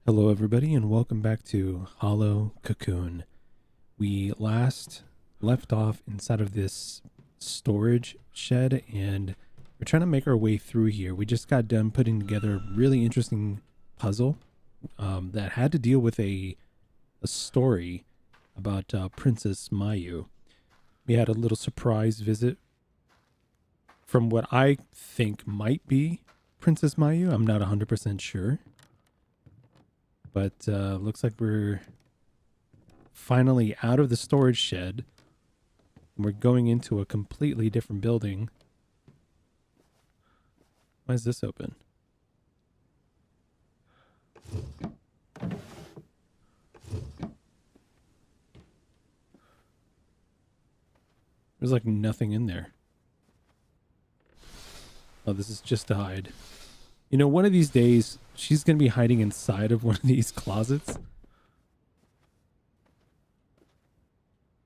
Hello everybody and welcome back to Hollow Cocoon. We last left off inside of this storage shed and we're trying to make our way through here. We just got done putting together a really interesting puzzle that had to deal with a story about Princess Mayu. We had a little surprise visit from what I think might be Princess Mayu. I'm not 100% sure. But looks like we're finally out of the storage shed. We're going into a completely different building. Why is this open? There's like nothing in there. Oh, this is just to hide. You know, one of these days, she's going to be hiding inside of one of these closets.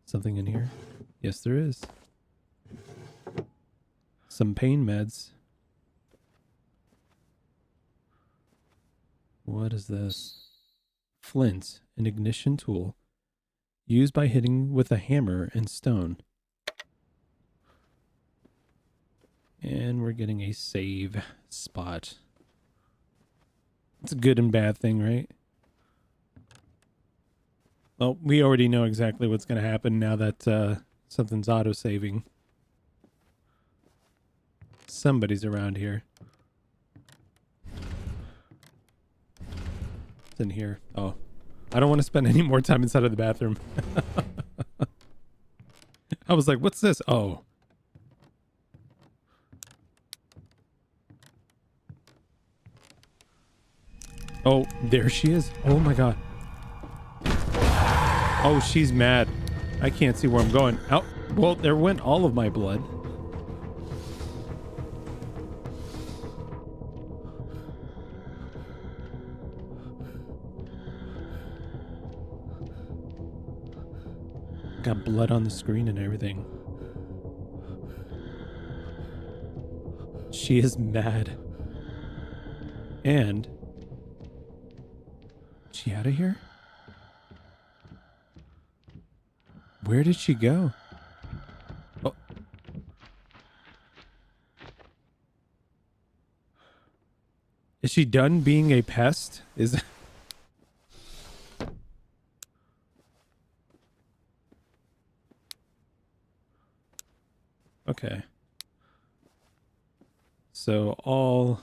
Something in here? Yes, there is. Some pain meds. What is this? Flint, an ignition tool. Used by hitting with a hammer and stone. And we're getting a save spot. It's a good and bad thing, right? Well, we already know exactly what's going to happen now that something's auto-saving. Somebody's around here. It's in here. Oh, I don't want to spend any more time inside of the bathroom. I was like, what's this? Oh. Oh, there she is. Oh my god. Oh, she's mad. I can't see where I'm going. Oh, well, there went all of my blood. Got blood on the screen and everything. She is mad. And she out of here? Where did she go? Oh. Is she done being a pest? Is okay. So all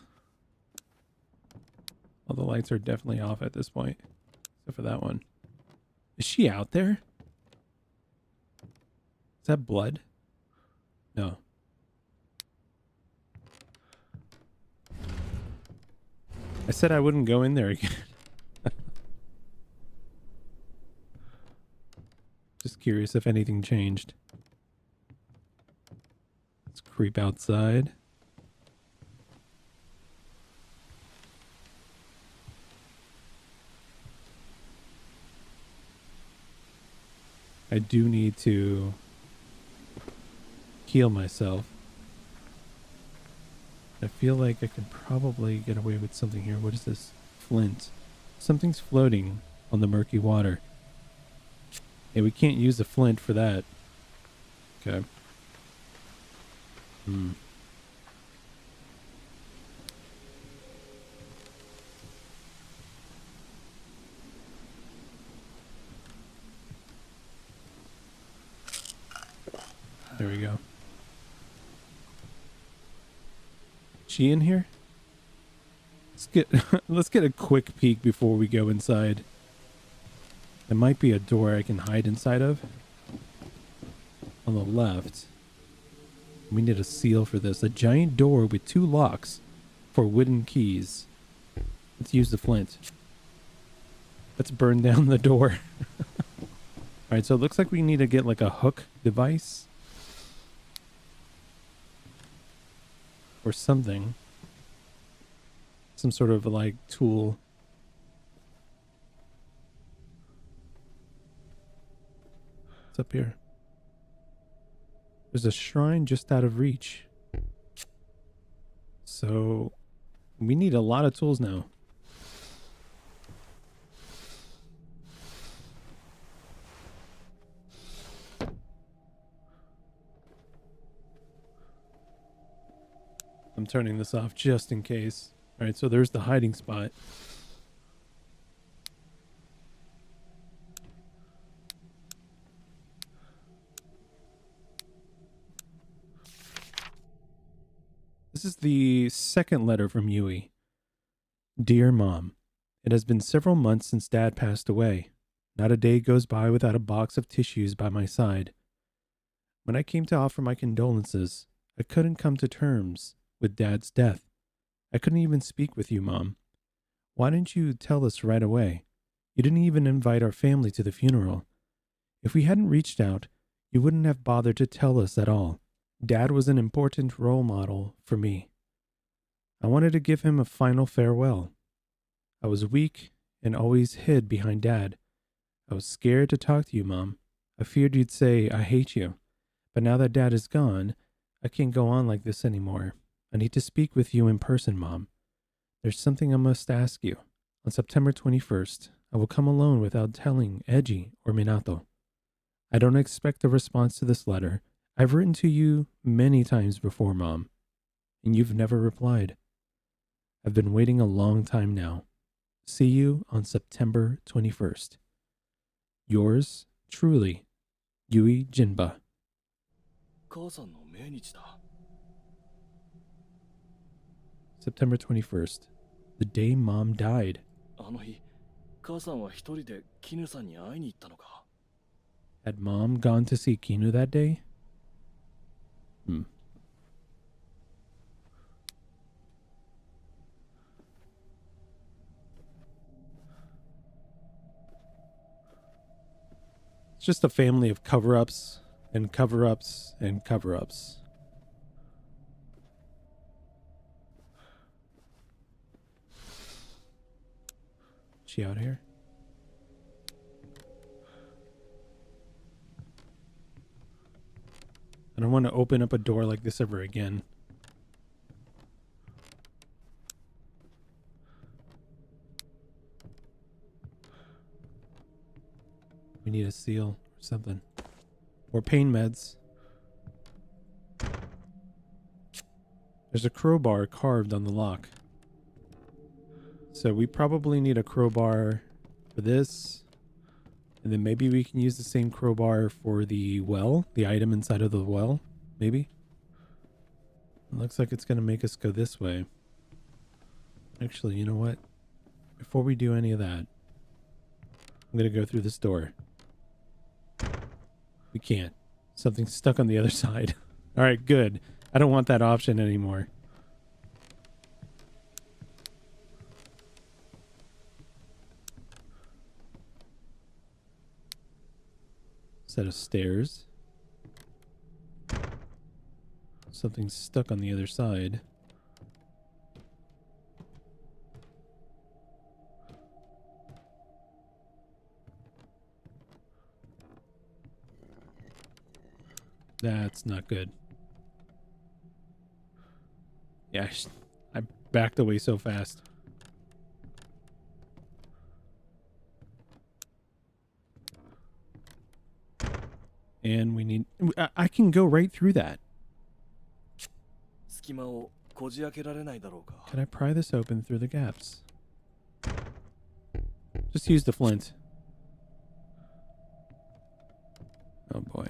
the lights are definitely off at this point. Except for that one. Is she out there? Is that blood? No. I said I wouldn't go in there again. Just curious if anything changed. Let's creep outside. I do need to heal myself. I feel like I could probably get away with something here. What is this? Flint. Something's floating on the murky water. Hey, we can't use the flint for that. Okay. There we go. She in here? Let's get a quick peek before we go inside. There might be a door I can hide inside of. On the left. We need a seal for this. A giant door with 2 locks for wooden keys. Let's use the flint. Let's burn down the door. Alright, so it looks like we need to get like a hook device. Or something. Some sort of like tool. What's up here? There's a shrine just out of reach. So we need a lot of tools now. I'm turning this off just in case. All right, so there's the hiding spot. This is the second letter from Yui. Dear Mom, it has been several months since Dad passed away. Not a day goes by without a box of tissues by my side. When I came to offer my condolences, I couldn't come to terms with Dad's death. I couldn't even speak with you, Mom. Why didn't you tell us right away? You didn't even invite our family to the funeral. If we hadn't reached out, you wouldn't have bothered to tell us at all. Dad was an important role model for me. I wanted to give him a final farewell. I was weak and always hid behind Dad. I was scared to talk to you, Mom. I feared you'd say, I hate you. But now that Dad is gone, I can't go on like this anymore. I need to speak with you in person, Mom. There's something I must ask you. On September 21st, I will come alone without telling Eiji or Minato. I don't expect a response to this letter. I've written to you many times before, Mom, and you've never replied. I've been waiting a long time now. See you on September 21st. Yours truly, Yui Jinba. September 21st, the day Mom died. Had Mom gone to see Kinu that day? It's just a family of cover-ups and cover-ups and cover-ups. She out here? I don't want to open up a door like this ever again. We need a seal or something. Or pain meds. There's a crowbar carved on the lock. So we probably need a crowbar for this. And then maybe we can use the same crowbar for the well, the item inside of the well, maybe. It looks like it's going to make us go this way. Actually, you know what? Before we do any of that, I'm going to go through this door. We can't. Something's stuck on the other side. All right, good. I don't want that option anymore. Set of stairs. Something's stuck on the other side. That's not good. Yeah, I backed away so fast. And we need... I can go right through that. Can I pry this open through the gaps? Just use the flint. Oh boy.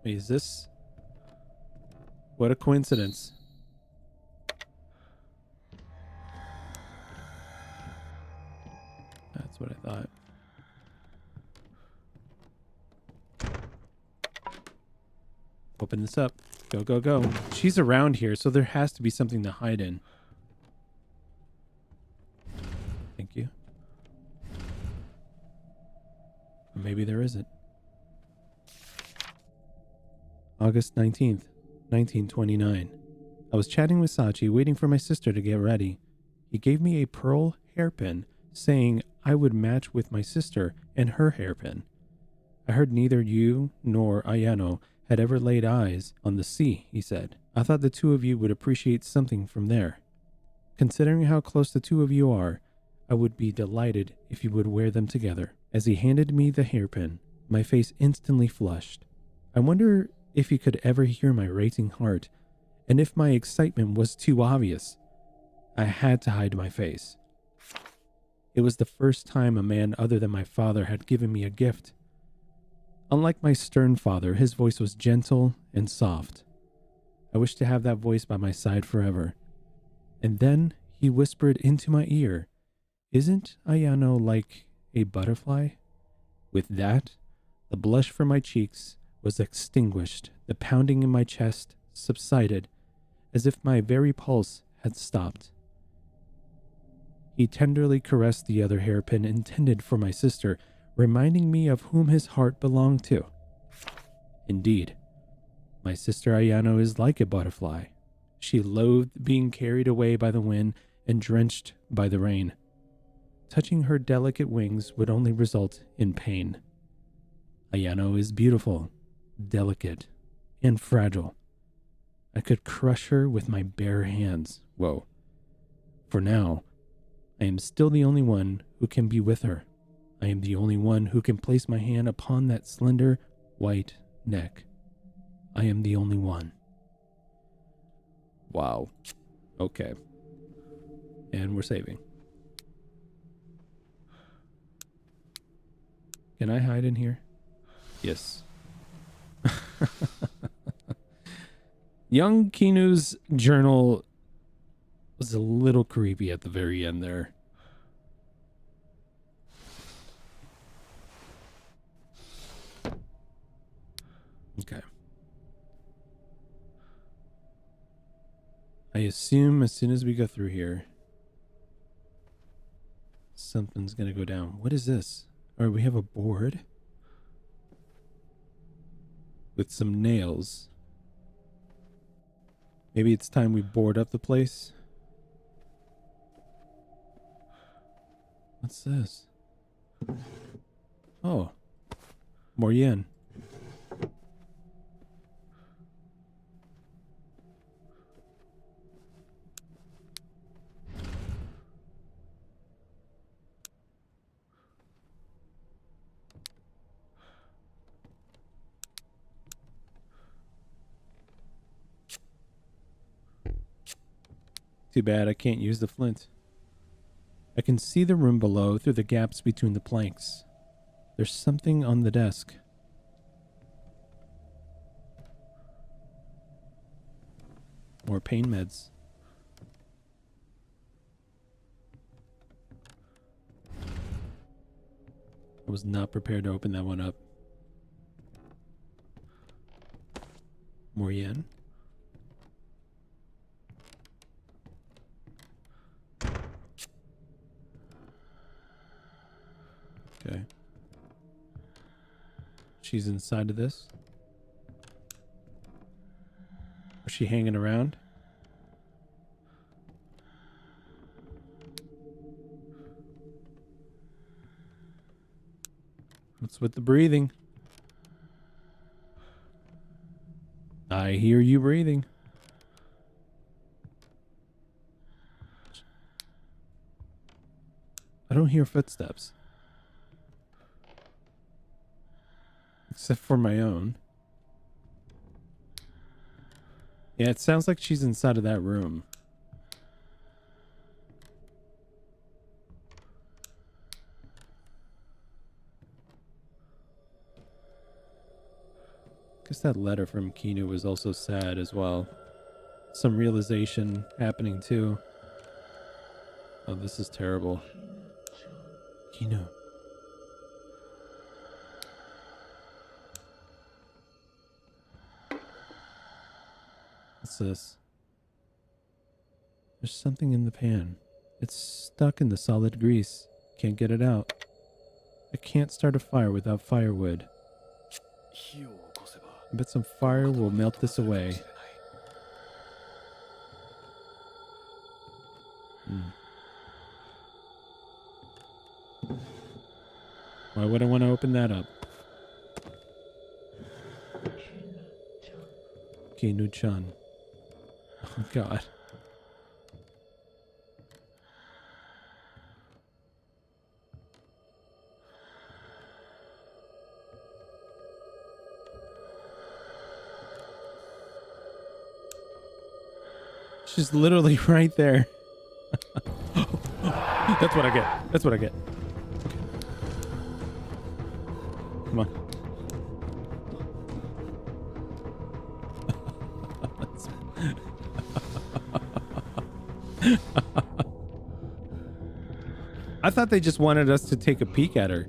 Wait, is this... What a coincidence. That's what I thought. Open this up. Go, go, go. She's around here, so there has to be something to hide in. Thank you. Or maybe there isn't. August 19th, 1929. I was chatting with Sachi, waiting for my sister to get ready. He gave me a pearl hairpin, saying I would match with my sister and her hairpin. I heard neither you nor Ayano had ever laid eyes on the sea, he said. I thought the two of you would appreciate something from there. Considering how close the two of you are, I would be delighted if you would wear them together. As he handed me the hairpin, my face instantly flushed. I wonder if he could ever hear my racing heart and if my excitement was too obvious, I had to hide my face. It was the first time a man other than my father had given me a gift. Unlike my stern father, his voice was gentle and soft. I wished to have that voice by my side forever. And then he whispered into my ear, "Isn't Ayano like a butterfly?" With that, the blush from my cheeks was extinguished. The pounding in my chest subsided, as if my very pulse had stopped. He tenderly caressed the other hairpin intended for my sister, reminding me of whom his heart belonged to. Indeed, my sister Ayano is like a butterfly. She loathed being carried away by the wind and drenched by the rain. Touching her delicate wings would only result in pain. Ayano is beautiful, delicate, and fragile. I could crush her with my bare hands. Whoa. For now, I am still the only one who can be with her. I am the only one who can place my hand upon that slender, white neck. I am the only one. Wow. Okay. And we're saving. Can I hide in here? Yes. Young Kinu's journal was a little creepy at the very end there. Okay. I assume as soon as we go through here, something's gonna go down. What is this? All right, we have a board with some nails. Maybe it's time we board up the place. What's this? Oh, more yen. Too bad I can't use the flint. I can see the room below through the gaps between the planks. There's something on the desk. More pain meds. I was not prepared to open that one up. More yen. Okay. She's inside of this. Is she hanging around? What's with the breathing? I hear you breathing. I don't hear footsteps. Except for my own. Yeah, it sounds like she's inside of that room. Guess that letter from Kinu was also sad as well. Some realization happening too. Oh, this is terrible. Kinu. What's this? There's something in the pan. It's stuck in the solid grease. Can't get it out. I can't start a fire without firewood. I bet some fire will melt this away. Why would I want to open that up? Kinu-chan. Oh, God. She's literally right there. That's what I get. That's what I get. Okay. Come on. I thought they just wanted us to take a peek at her.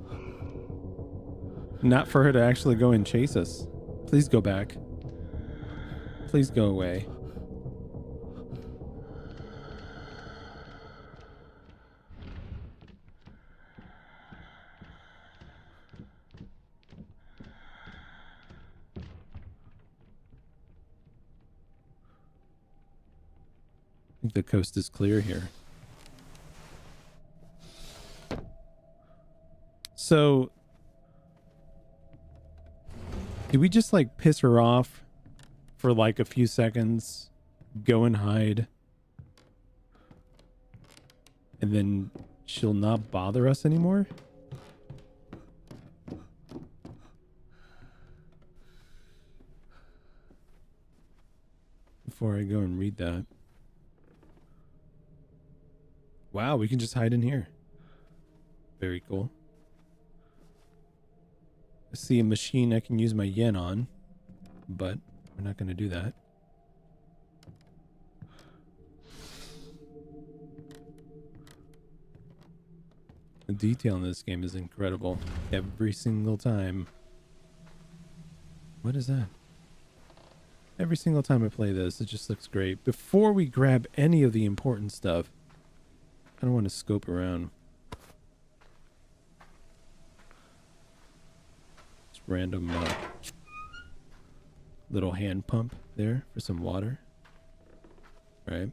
Not for her to actually go and chase us. Please go back. Please go away. I think the coast is clear here. So, do we just like piss her off for like a few seconds, go and hide, and then she'll not bother us anymore? Before I go and read that. Wow, we can just hide in here. Very cool. I see a machine I can use my yen on, but we're not going to do that. The detail in this game is incredible. Every single time. What is that? Every single time I play this, it just looks great. Before we grab any of the important stuff, I don't want to scope around. Just random little hand pump there for some water. Right.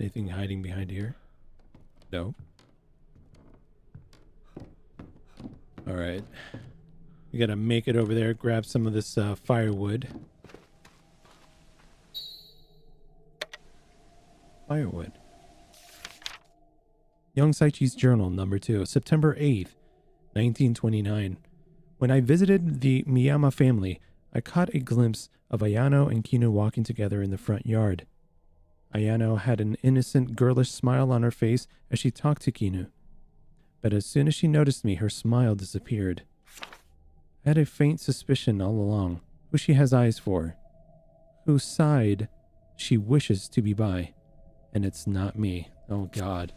Anything hiding behind here? No. All right. We gotta make it over there, grab some of this firewood. Firewood. Young Saichi's Journal, number 2, September 8th, 1929. When I visited the Miyama family, I caught a glimpse of Ayano and Kinu walking together in the front yard. Ayano had an innocent, girlish smile on her face as she talked to Kinu. But as soon as she noticed me, her smile disappeared. I had a faint suspicion all along who she has eyes for, whose side she wishes to be by. And it's not me. Oh, God.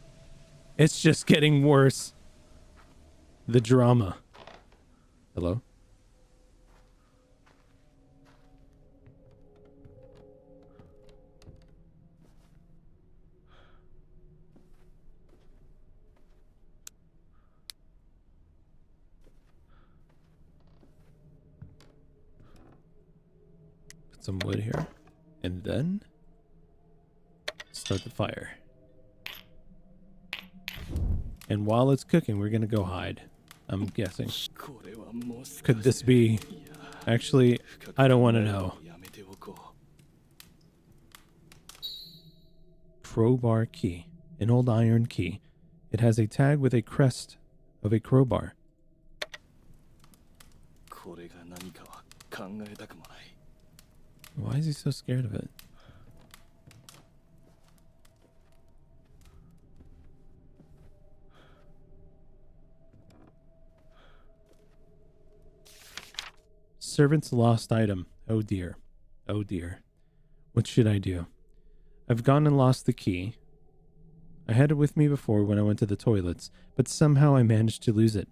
It's just getting worse. The drama. Hello? Put some wood here. And then start the fire. And while it's cooking, we're gonna go hide. I'm guessing. Could this be... Actually, I don't want to know. Crowbar key. An old iron key. It has a tag with a crest of a crowbar. Why is he so scared of it? Servant's lost item. Oh dear. Oh dear. What should I do? I've gone and lost the key. I had it with me before when I went to the toilets, but somehow I managed to lose it.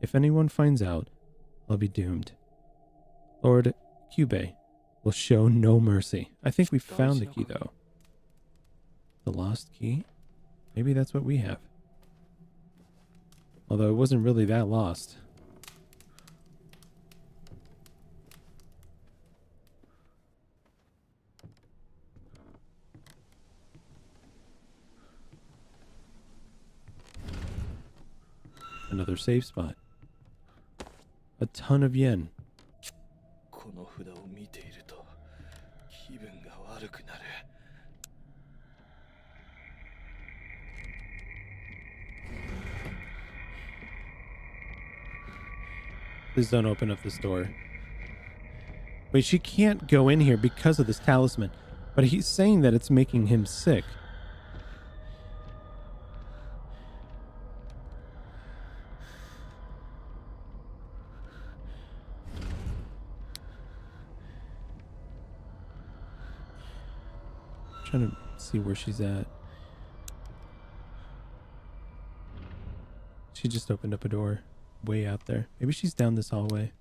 If anyone finds out, I'll be doomed. Lord Kyubei will show no mercy. I think we found the key, though. The lost key? Maybe that's what we have. Although it wasn't really that lost. Another safe spot. A ton of yen. Please don't open up this door. Wait, she can't go in here because of this talisman. But he's saying that it's making him sick. Trying to see where she's at. She just opened up a door way out there. Maybe she's down this hallway.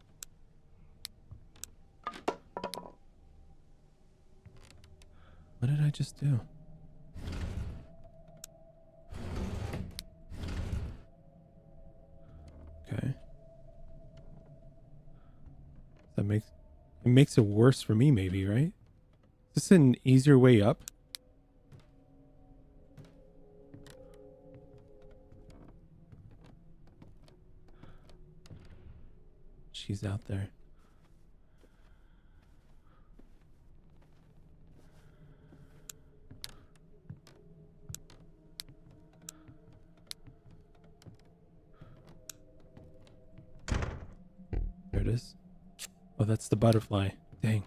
What did I just do? Okay. That makes it worse for me, maybe, right? Is this an easier way up? She's out there. There it is. Oh, that's the butterfly. Dang.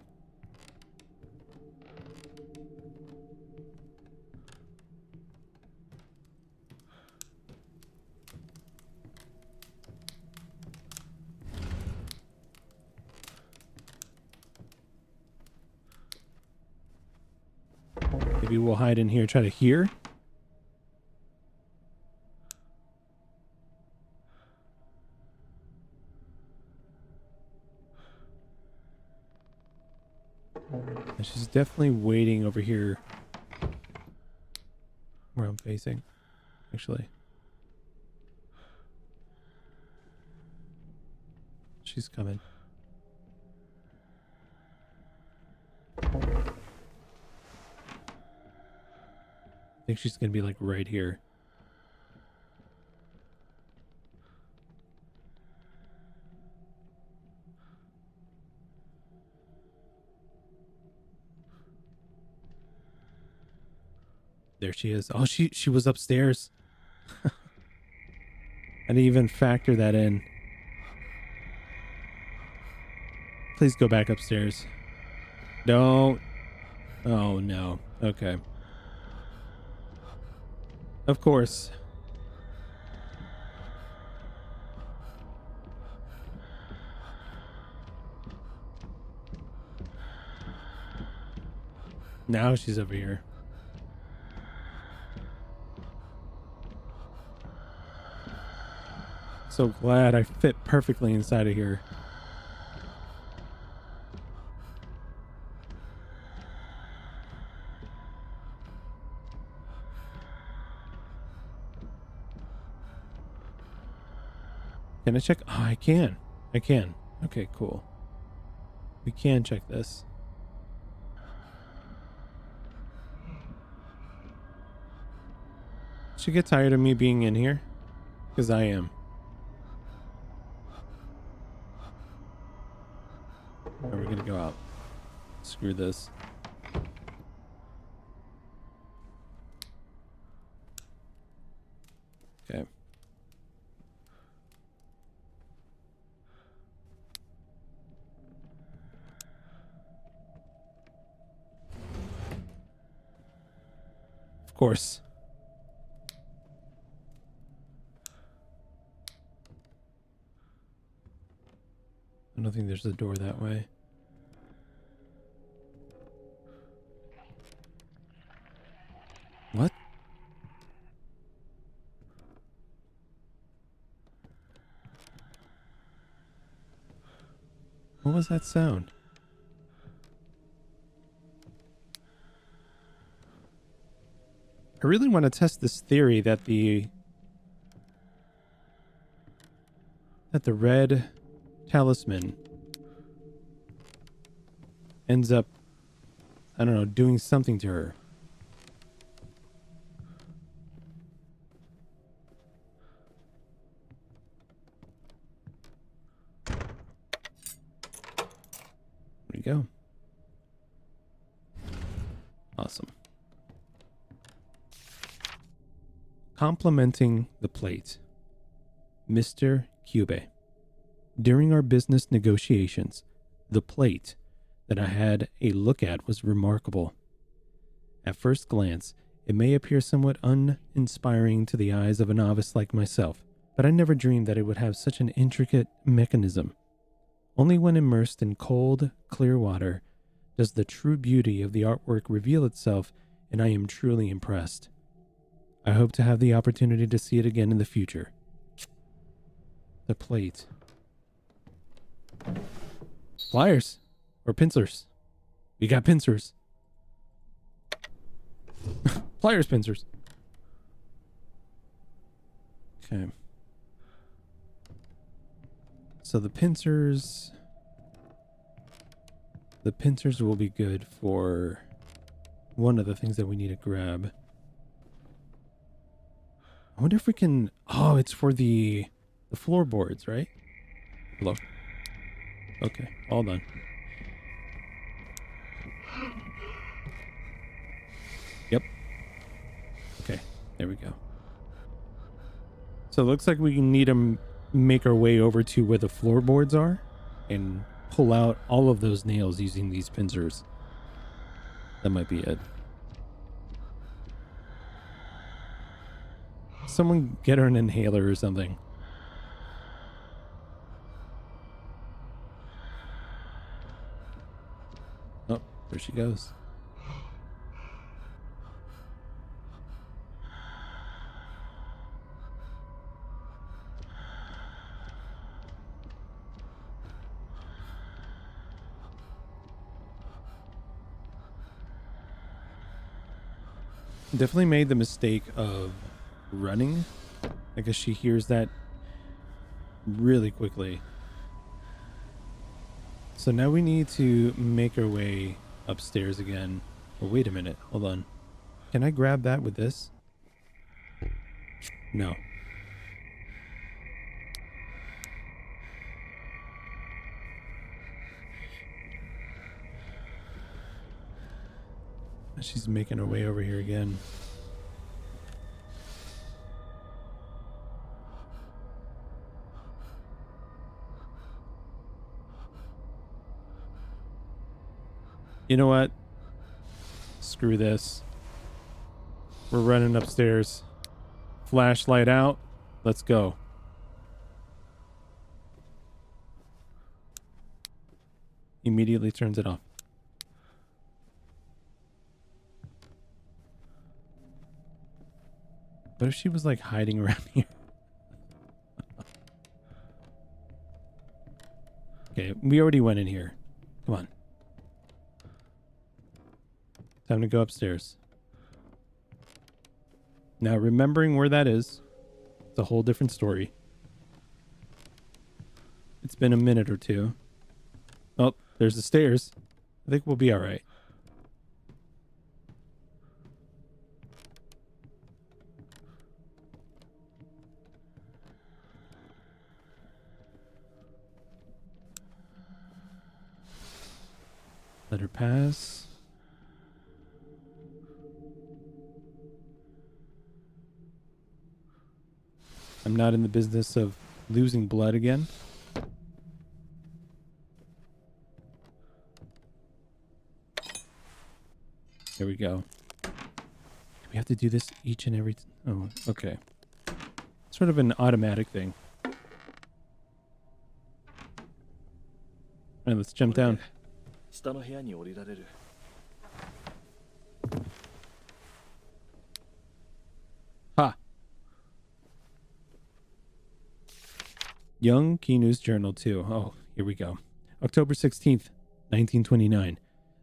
Maybe we'll hide in here, try to hear. And she's definitely waiting over here where I'm facing, actually. She's coming. I think she's gonna be like right here. There she is. Oh, she was upstairs. I didn't even factor that in. Please go back upstairs. Don't. Oh, no. Okay. Of course. Now she's over here. So glad I fit perfectly inside of here. Can I check? Oh, I can. I can. Okay, cool. We can check this. Should get tired of me being in here? Because I am. Are we gonna go out? Screw this. Okay. Of course. I don't think there's a door that way. What? What was that sound? I really want to test this theory that the red talisman ends up, I don't know, doing something to her. There we go. Awesome. Complimenting the plate. Mr. Cube. During our business negotiations, the plate that I had a look at was remarkable. At first glance, it may appear somewhat uninspiring to the eyes of a novice like myself, but I never dreamed that it would have such an intricate mechanism. Only when immersed in cold, clear water does the true beauty of the artwork reveal itself, and I am truly impressed. I hope to have the opportunity to see it again in the future. The plate. Pliers. Or pincers. We got pincers. Pliers, pincers. Okay. So the pincers will be good for one of the things that we need to grab. I wonder if we can... Oh, it's for the floorboards, right? Hello. Okay, all done. Yep. Okay, there we go. So it looks like we need to make our way over to where the floorboards are and pull out all of those nails using these pincers. That might be it. Someone get her an inhaler or something. Oh, there she goes. Definitely made the mistake of running. I guess she hears that really quickly. So now we need to make our way upstairs again. Oh, wait a minute. Hold on. Can I grab that with this? No. She's making her way over here again. You know what? Screw this. We're running upstairs. Flashlight out. Let's go. Immediately turns it off. What if she was like hiding around here? Okay, we already went in here. Come on. Time to go upstairs. Now, remembering where that is, it's a whole different story. It's been a minute or two. Oh, there's the stairs. I think we'll be all right. Let her pass. I'm not in the business of losing blood again. There we go. Do we have to do this each and every... Oh, okay. Sort of an automatic thing. All right, let's jump down. Ha! Young Kinu's journal too. Oh, here we go. October 16th, 1929.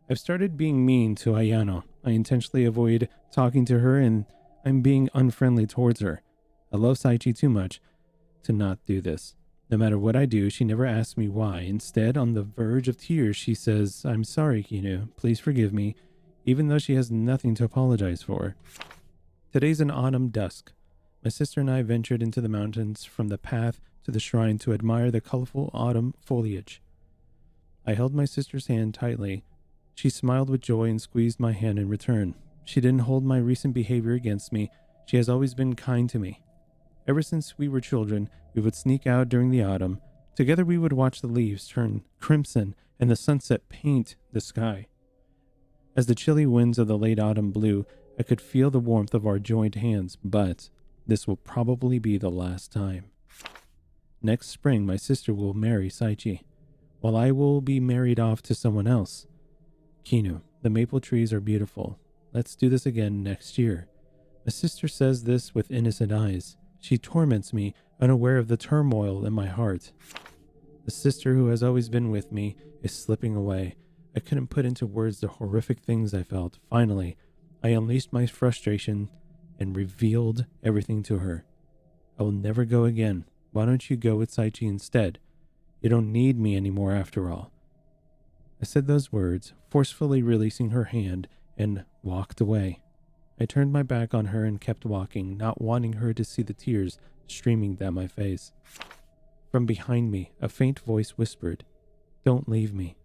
I've started being mean to Ayano. I intentionally avoid talking to her and I'm being unfriendly towards her. I love Saichi too much to not do this. No matter what I do, she never asks me why. Instead, on the verge of tears, she says, "I'm sorry, Kinu. Please forgive me," even though she has nothing to apologize for. Today's an autumn dusk. My sister and I ventured into the mountains from the path to the shrine to admire the colorful autumn foliage. I held my sister's hand tightly. She smiled with joy and squeezed my hand in return. She didn't hold my recent behavior against me. She has always been kind to me. Ever since we were children, we would sneak out during the autumn. Together we would watch the leaves turn crimson and the sunset paint the sky. As the chilly winds of the late autumn blew, I could feel the warmth of our joined hands, but this will probably be the last time. Next spring, my sister will marry Saichi, while I will be married off to someone else. Kinu, the maple trees are beautiful. Let's do this again next year. My sister says this with innocent eyes. She torments me, unaware of the turmoil in my heart. The sister who has always been with me is slipping away. I couldn't put into words the horrific things I felt. Finally, I unleashed my frustration and revealed everything to her. I will never go again. Why don't you go with Saichi instead? You don't need me anymore after all. I said those words, forcefully releasing her hand, and walked away. I turned my back on her and kept walking, not wanting her to see the tears streaming down my face. From behind me, a faint voice whispered, "Don't leave me."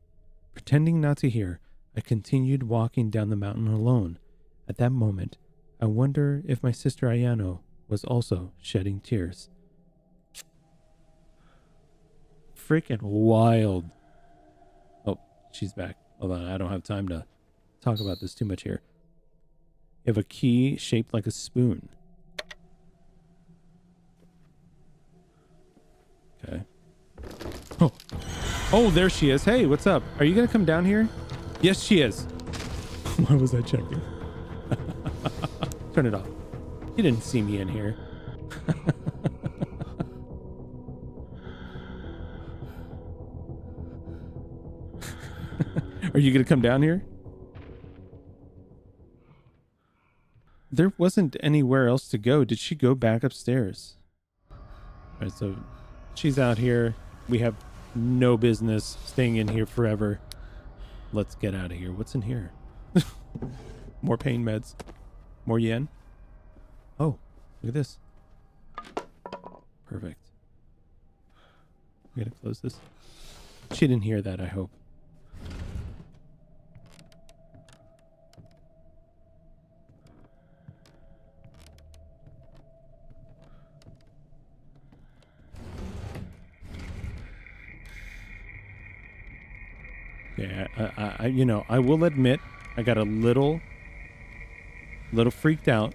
Pretending not to hear, I continued walking down the mountain alone. At that moment, I wonder if my sister Ayano was also shedding tears. Freaking wild. Oh, she's back. Hold on, I don't have time to talk about this too much here. You have a key shaped like a spoon. Okay. Oh. Oh, there she is. Hey, what's up? Are you going to come down here? Yes, she is. Why was I checking? Turn it off. You didn't see me in here. Are you going to come down here? There wasn't anywhere else to go. Did she go back upstairs? All right, so she's out here. We have no business staying in here forever. Let's get out of here. What's in here? More pain meds. More yen. Oh, look at this. Perfect. We gotta close this. She didn't hear that, I hope. Yeah, I will admit I got a little freaked out.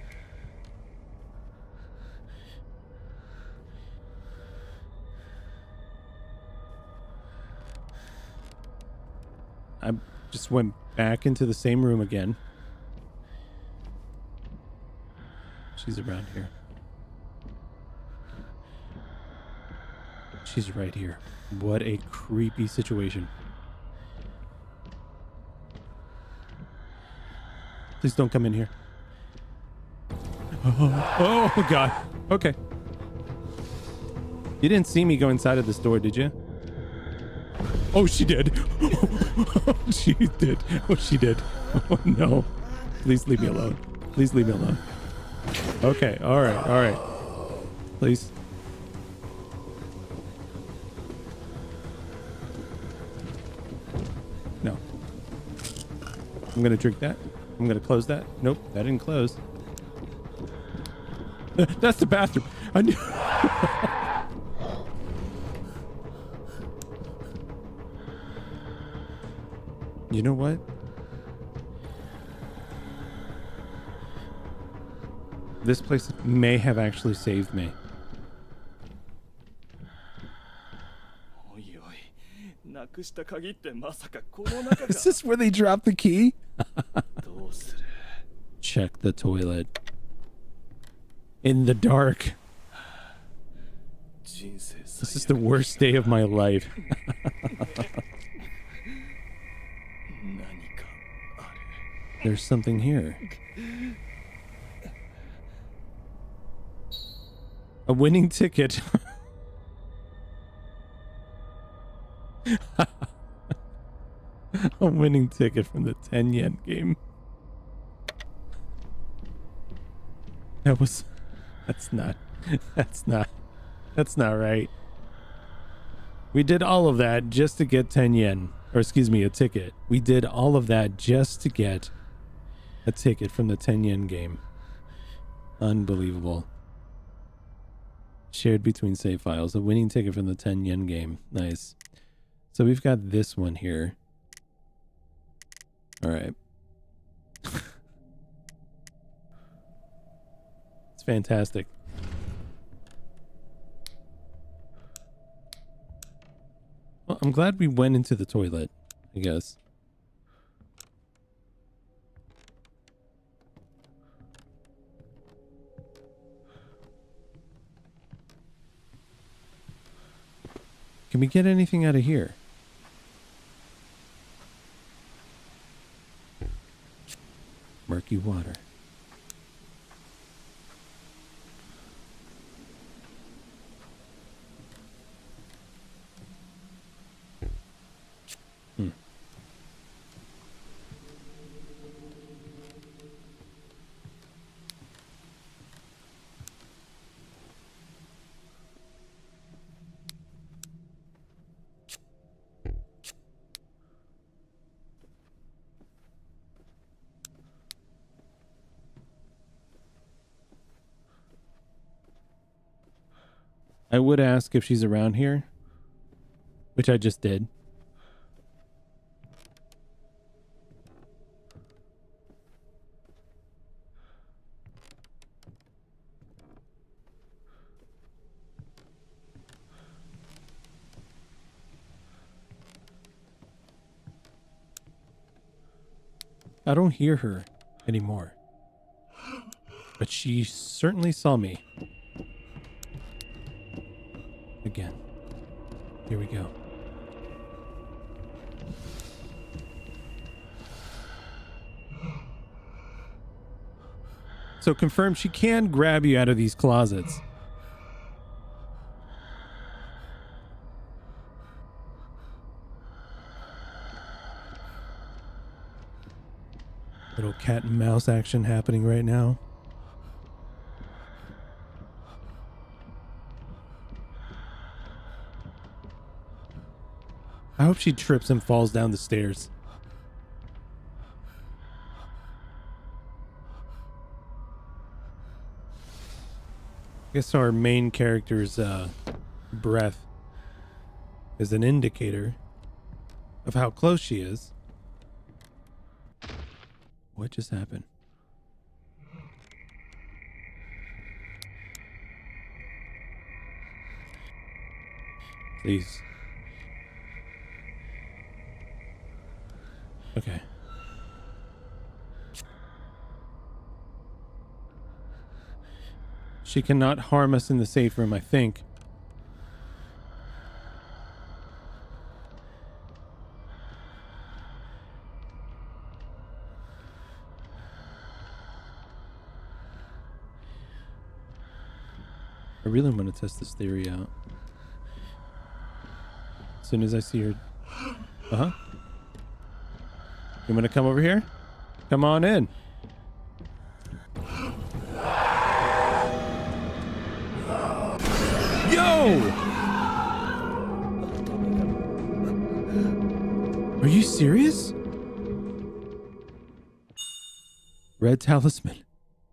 I just went back into the same room again. She's around here. She's right here. What a creepy situation. Please don't come in here. Oh God. Okay. You didn't see me go inside of this door, did you? Oh, she did. She did. Oh, she did. Oh, no. Please leave me alone. Please leave me alone. Okay. All right. All right. Please. No. I'm going to drink that. I'm going to close that. Nope, that didn't close. That's the bathroom. I knew. You know what? This place may have actually saved me. Is this where they dropped the key? Check the toilet. In the dark. This is the worst day of my life. There's something here. A winning ticket. A winning ticket from the 10 yen game. That's not right. We did all of that just to get 10 yen, or excuse me, a ticket. We did all of that just to get a ticket from the 10 yen game. Unbelievable. Shared between save files, a winning ticket from the 10 yen game. Nice. So we've got this one here. All right. It's fantastic. Well, I'm glad we went into the toilet, I guess. Can we get anything out of here? Murky water. I would ask if she's around here, which I just did. I don't hear her anymore, but she certainly saw me. Again. Here we go. So confirmed, she can grab you out of these closets. Little cat and mouse action happening right now. I hope she trips and falls down the stairs. I guess our main character's breath is an indicator of how close she is. What just happened? Please. Okay. She cannot harm us in the safe room, I think. I really want to test this theory out. As soon as I see her. Uh-huh. You want to come over here? Come on in. Yo! Are you serious? Red talisman.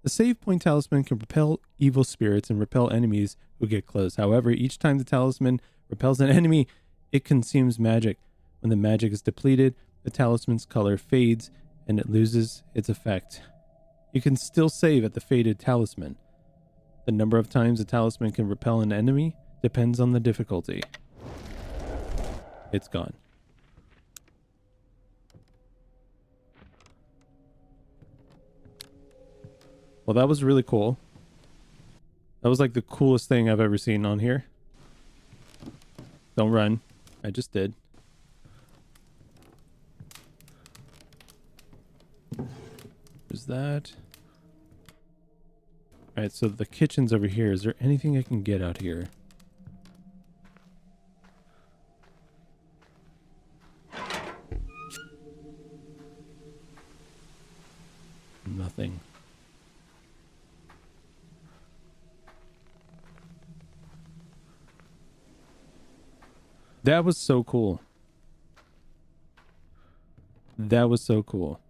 The save point talisman can repel evil spirits and repel enemies who get close. However, each time the talisman repels an enemy, it consumes magic. When the magic is depleted, the talisman's color fades and it loses its effect. You can still save at the faded talisman. The number of times a talisman can repel an enemy depends on the difficulty. It's gone. Well, that was really cool. That was like the coolest thing I've ever seen on here. Don't run. I just did. There's that. Alright, so the kitchen's over here. Is there anything I can get out here? Nothing. That was so cool. That was so cool.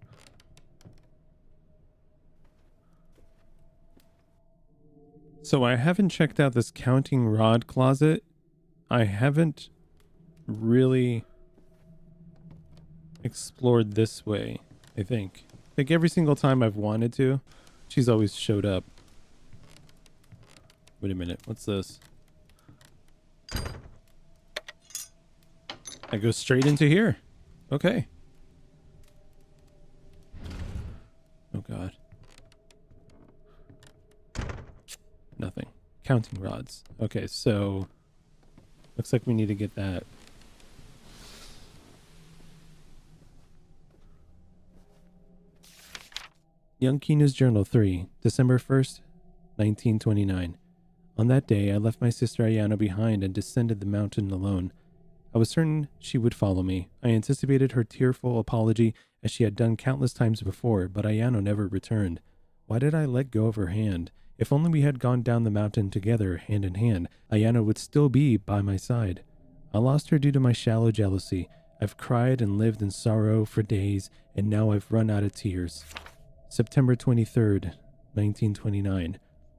So I haven't checked out this counting rod closet. I haven't really explored this way, I think. Like every single time I've wanted to, she's always showed up. Wait a minute. What's this? I go straight into here. Okay. Oh god. Nothing. Counting rods. Okay, so looks like we need to get that. Young Kina's Journal 3, December 1st, 1929. On that day, I left my sister Ayano behind and descended the mountain alone. I was certain she would follow me. I anticipated her tearful apology as she had done countless times before, but Ayano never returned. Why did I let go of her hand? If only we had gone down the mountain together, hand in hand, Ayano would still be by my side. I lost her due to my shallow jealousy. I've cried and lived in sorrow for days, and now I've run out of tears. September 23rd, 1929.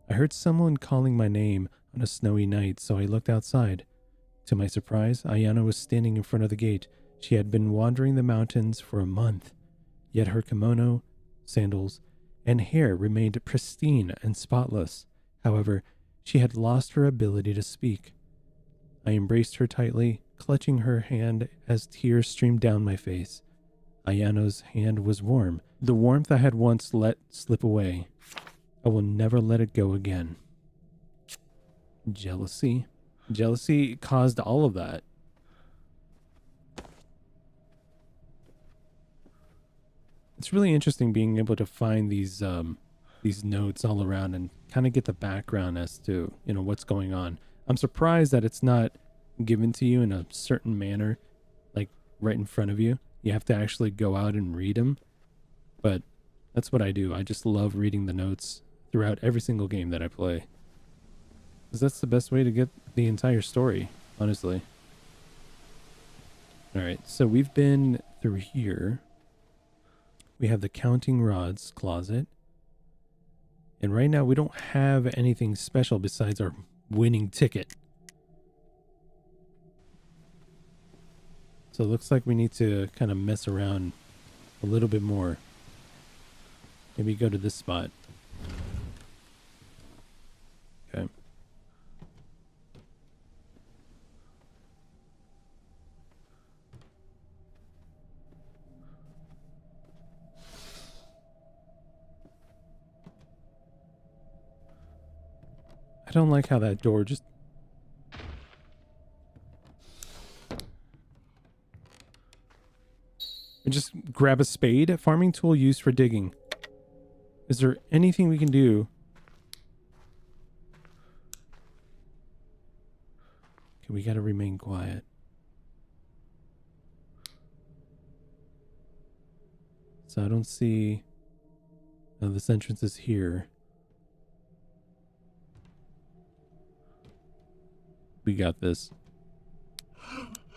I heard someone calling my name on a snowy night, so I looked outside. To my surprise, Ayano was standing in front of the gate. She had been wandering the mountains for a month, yet her kimono, sandals, and hair remained pristine and spotless. However, she had lost her ability to speak. I embraced her tightly, clutching her hand as tears streamed down my face. Ayano's hand was warm, the warmth I had once let slip away. I will never let it go again. Jealousy? Jealousy caused all of that. It's really interesting being able to find these notes all around and kind of get the background as to, you know, what's going on. I'm surprised that it's not given to you in a certain manner, like right in front of you. You have to actually go out and read them. But that's what I do. I just love reading the notes throughout every single game that I play. Because that's the best way to get the entire story, honestly. Alright, so we've been through here. We have the counting rods closet. And right now we don't have anything special besides our winning ticket. So it looks like we need to kind of mess around a little bit more. Maybe go to this spot. Okay. I don't like how that door just... Just grab a spade. Farming tool used for digging. Is there anything we can do? Okay, we gotta remain quiet. So I don't see... Oh, this entrance is here. We got this.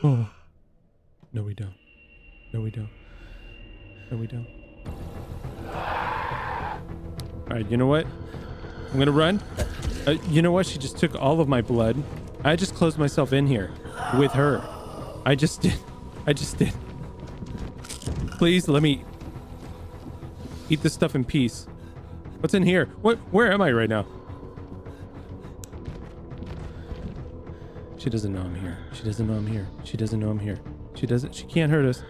Oh. No, we don't. No, we don't. No, we don't. Alright, you know what? I'm gonna run. You know what? She just took all of my blood. I just closed myself in here with her. I just did. I just did. Please let me eat this stuff in peace. What's in here? What? Where am I right now? She doesn't know I'm here. She doesn't know I'm here. She doesn't know I'm here. She doesn't. She can't hurt us.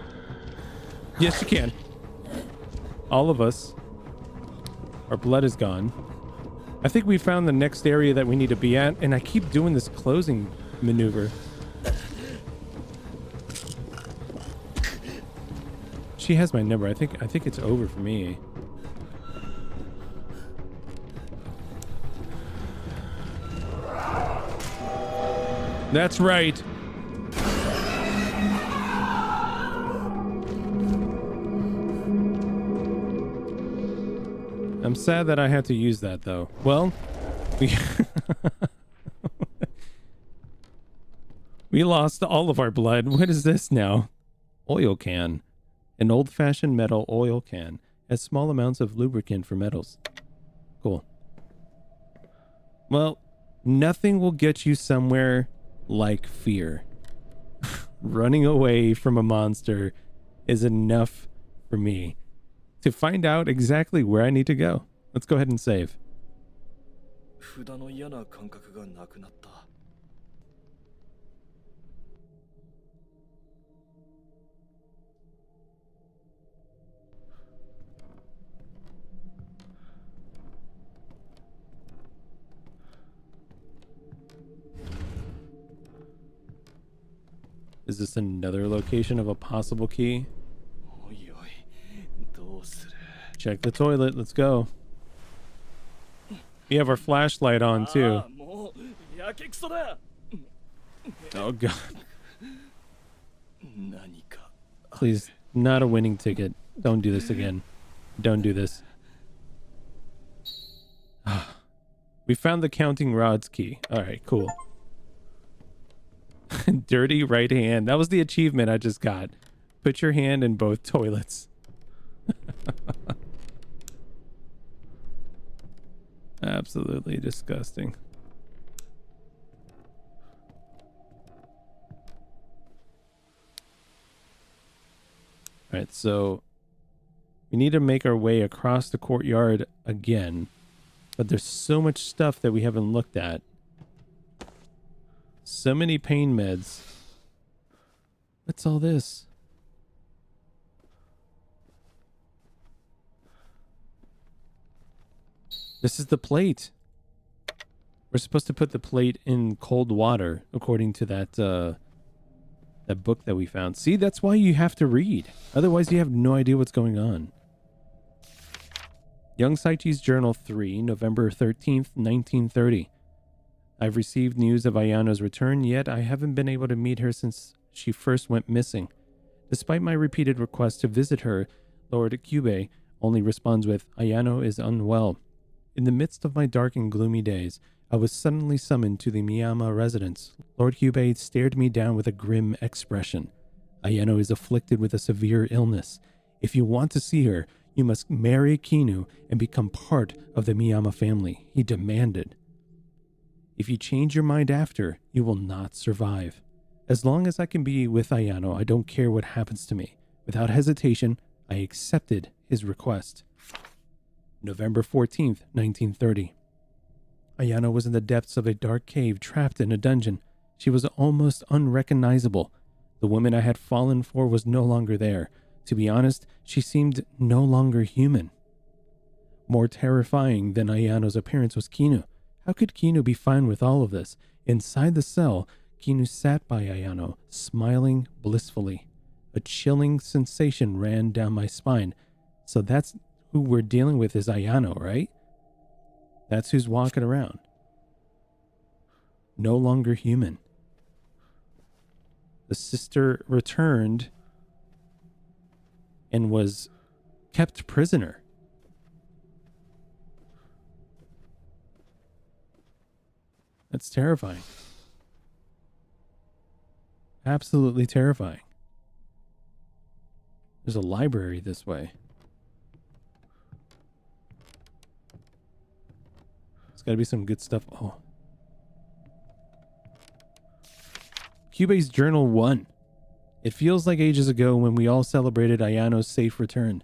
Yes, she can. All of us. Our blood is gone. I think we found the next area that we need to be at, and I keep doing this closing maneuver. She has my number. I think it's over for me. That's right. I'm sad that I had to use that, though. Well, we lost all of our blood. What is this now? Oil can. An old-fashioned metal oil can has small amounts of lubricant for metals. Cool. Well, nothing will get you somewhere like fear. Running away from a monster is enough for me. to find out exactly where I need to go. Let's go ahead and save. 札の嫌な感覚がなくなった。 Is this another location of a possible key? おいおい、どうする? Check the toilet. Let's go. We have our flashlight on too. もうやけくそだ。 Oh god. 何か Please, not a winning ticket. Don't do this again. Don't do this. We found the counting rods key. All right, cool. Dirty right hand. That was the achievement I just got. Put your hand in both toilets. Absolutely disgusting. All right, so we need to make our way across the courtyard again, but there's so much stuff that we haven't looked at. So many pain meds. What's all this? This is the plate. We're supposed to put the plate in cold water, according to that that book that we found. See, that's why you have to read. Otherwise, you have no idea what's going on. Young Saichi's Journal 3, November 13th, 1930. I've received news of Ayano's return, yet I haven't been able to meet her since she first went missing. Despite my repeated requests to visit her, Lord Kyubei only responds with, Ayano is unwell. In the midst of my dark and gloomy days, I was suddenly summoned to the Miyama residence. Lord Kyubei stared me down with a grim expression. Ayano is afflicted with a severe illness. If you want to see her, you must marry Kinu and become part of the Miyama family, he demanded. If you change your mind after, you will not survive. As long as I can be with Ayano, I don't care what happens to me. Without hesitation, I accepted his request. November 14th, 1930. Ayano was in the depths of a dark cave, trapped in a dungeon. She was almost unrecognizable. The woman I had fallen for was no longer there. To be honest, she seemed no longer human. More terrifying than Ayano's appearance was Kinu. How could Kinu be fine with all of this? Inside the cell, Kinu sat by Ayano, smiling blissfully. A chilling sensation ran down my spine. So that's who we're dealing with, is Ayano, right? That's who's walking around. No longer human. The sister returned and was kept prisoner. That's terrifying. Absolutely terrifying. There's a library this way. There's got to be some good stuff. Oh. Kyubei's Journal 1. It feels like ages ago when we all celebrated Ayano's safe return.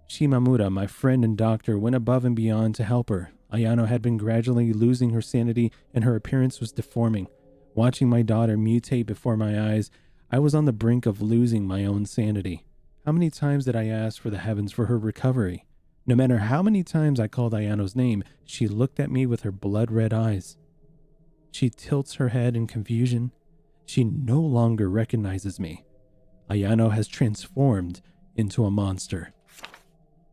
Shimamura, my friend and doctor, went above and beyond to help her. Ayano had been gradually losing her sanity and her appearance was deforming. Watching my daughter mutate before my eyes, I was on the brink of losing my own sanity. How many times did I ask for the heavens for her recovery? No matter how many times I called Ayano's name, she looked at me with her blood-red eyes. She tilts her head in confusion. She no longer recognizes me. Ayano has transformed into a monster.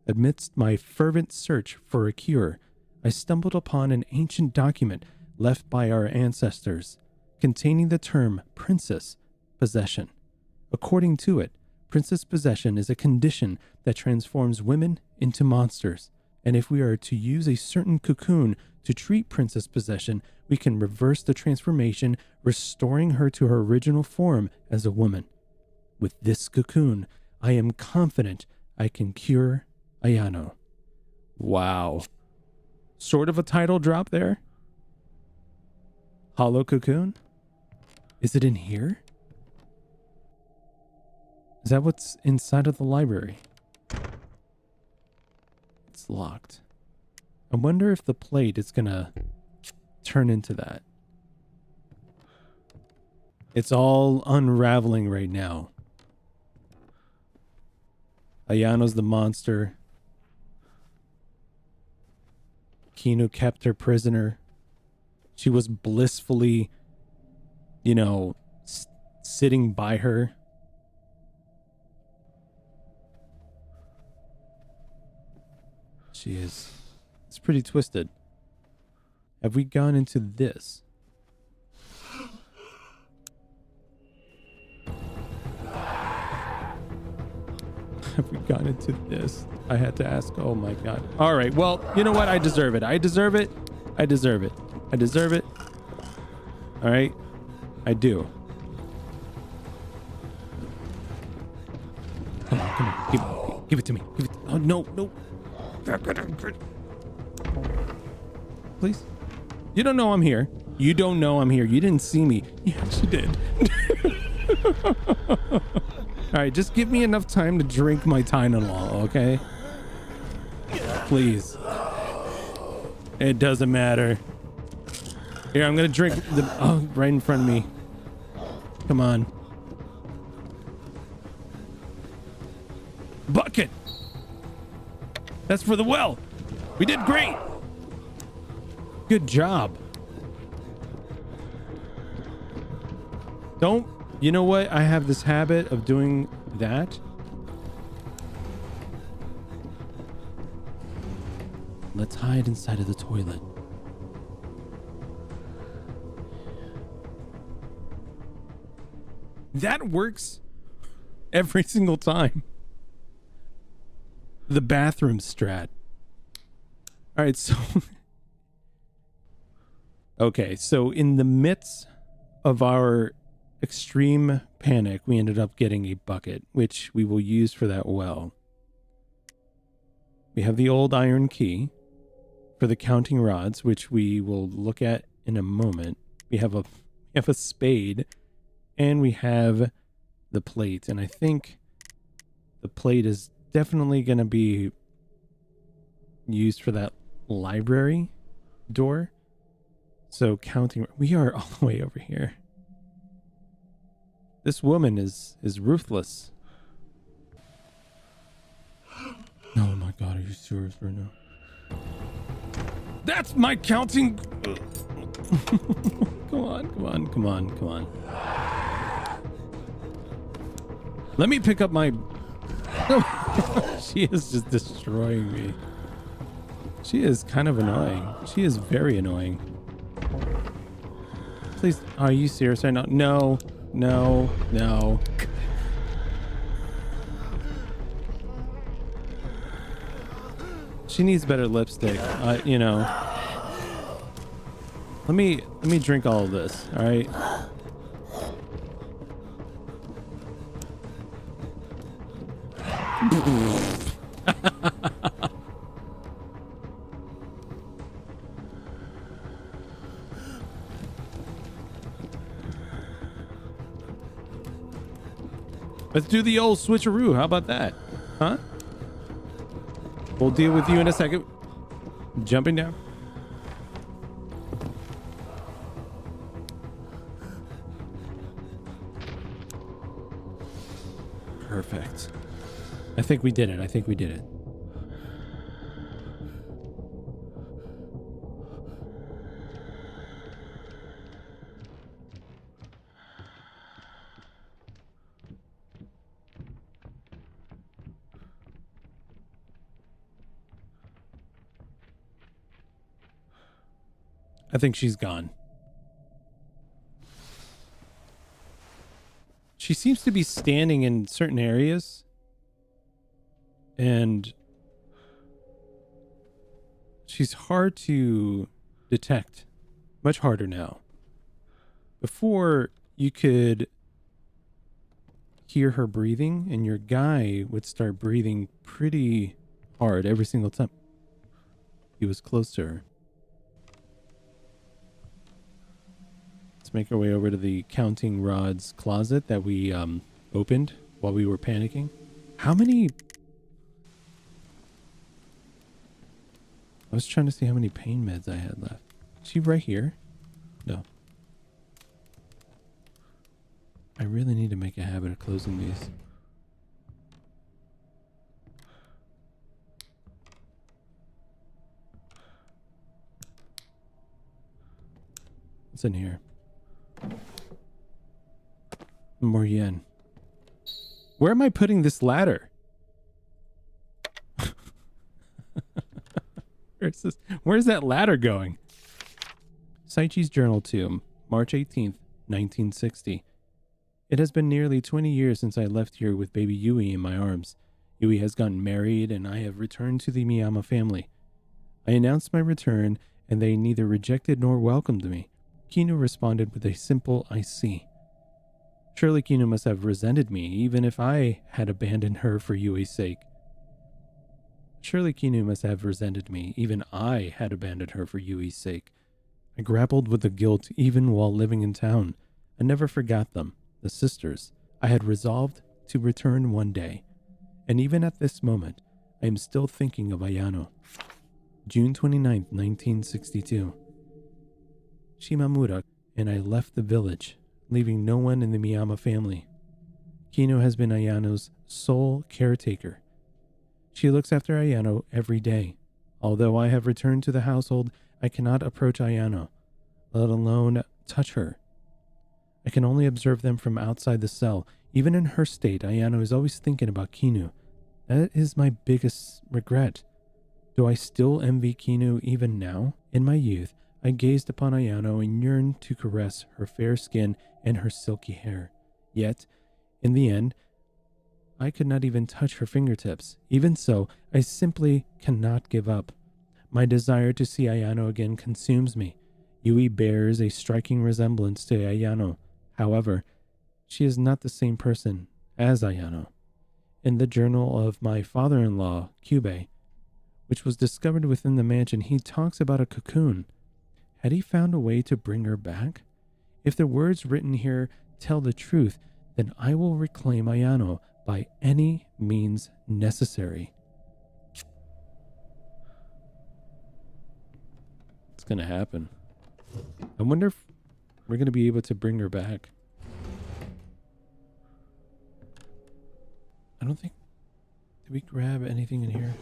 Amidst my fervent search for a cure, I stumbled upon an ancient document left by our ancestors, containing the term princess possession. According to it, princess possession is a condition that transforms women into monsters, and if we are to use a certain cocoon to treat princess possession, we can reverse the transformation, restoring her to her original form as a woman. With this cocoon, I am confident I can cure Ayano. Wow. Sort of a title drop there. Hollow Cocoon? Is it in here? Is that what's inside of the library? it's locked. I wonder if the plate is gonna turn into that. It's all unraveling right now. Ayano's the monster. Kinu kept her prisoner. She was blissfully, you know, sitting by her. She is. It's pretty twisted. Have we gone into this? Have we gone into this? I had to ask. Oh my god. All right. Well, you know what? I deserve it. I deserve it. I deserve it. I deserve it. All right. I do. Come on. Come on. Give it to me. Give it. Oh, no. No. Please. You don't know I'm here. You don't know I'm here. You didn't see me. Yes, you did. All right, just give me enough time to drink my Tylenol, okay? Please. It doesn't matter. Here, I'm gonna drink the... Oh, right in front of me. Come on. Bucket! That's for the well. We did great. Good job. Don't... You know what? I have this habit of doing that. Let's hide inside of the toilet. That works every single time. The bathroom strat. All right, so... Okay, so in the midst of our extreme panic, we ended up getting a bucket, which we will use for that well. We have the old iron key for the counting rods, which we will look at in a moment. We have a spade, and we have the plate. And I think the plate is definitely going to be used for that library door. So counting, we are all the way over here. This woman is ruthless. Oh my god, are you serious right now? That's my counting. Come on, come on, come on, come on. Let me pick up my... She is just destroying me. She is kind of annoying. She is very annoying. Please, are you serious right now? No, no, no. She needs better lipstick. You know. Let me drink all of this. All right. Let's do the old switcheroo. How about that? Huh? We'll deal with you in a second. Jumping down. Perfect. I think we did it. I think we did it. I think she's gone. She seems to be standing in certain areas. And she's hard to detect. Much harder now. Before, you could hear her breathing, and your guy would start breathing pretty hard every single time he was close to her. Let's make our way over to the counting rods closet that we opened while we were panicking. How many I was trying to see how many pain meds I had left. Is she right here? No. I really need to make a habit of closing these. What's in here? More yen. Where am I putting this ladder? Where's that ladder going? Saichi's Journal to March 18th, 1960. It has been nearly 20 years since I left here with baby Yui in my arms. Yui has gotten married and I have returned to the Miyama family. I announced my return and they neither rejected nor welcomed me. Kinu responded with a simple I see. Surely Kinu must have resented me, even if I had abandoned her for Yui's sake. Surely Kinu must have resented me, even I had abandoned her for Yui's sake. I grappled with the guilt even while living in town. I never forgot them, the sisters. I had resolved to return one day. And even at this moment, I am still thinking of Ayano. June 29th, 1962. Shimamura and I left the village, leaving no one in the Miyama family. Kino has been Ayano's sole caretaker. She looks after Ayano every day. Although I have returned to the household, I cannot approach Ayano, let alone touch her. I can only observe them from outside the cell. Even in her state, Ayano is always thinking about Kinu. That is my biggest regret. Do I still envy Kinu even now? In my youth, I gazed upon Ayano and yearned to caress her fair skin and her silky hair. Yet, in the end, I could not even touch her fingertips. Even so, I simply cannot give up. My desire to see Ayano again consumes me. Yui bears a striking resemblance to Ayano. However, she is not the same person as Ayano. In the journal of my father-in-law, Kyubei, which was discovered within the mansion, he talks about a cocoon. Had he found a way to bring her back? If the words written here tell the truth, then I will reclaim Ayano by any means necessary. It's going to happen. I wonder if we're going to be able to bring her back. I don't think... Did we grab anything in here?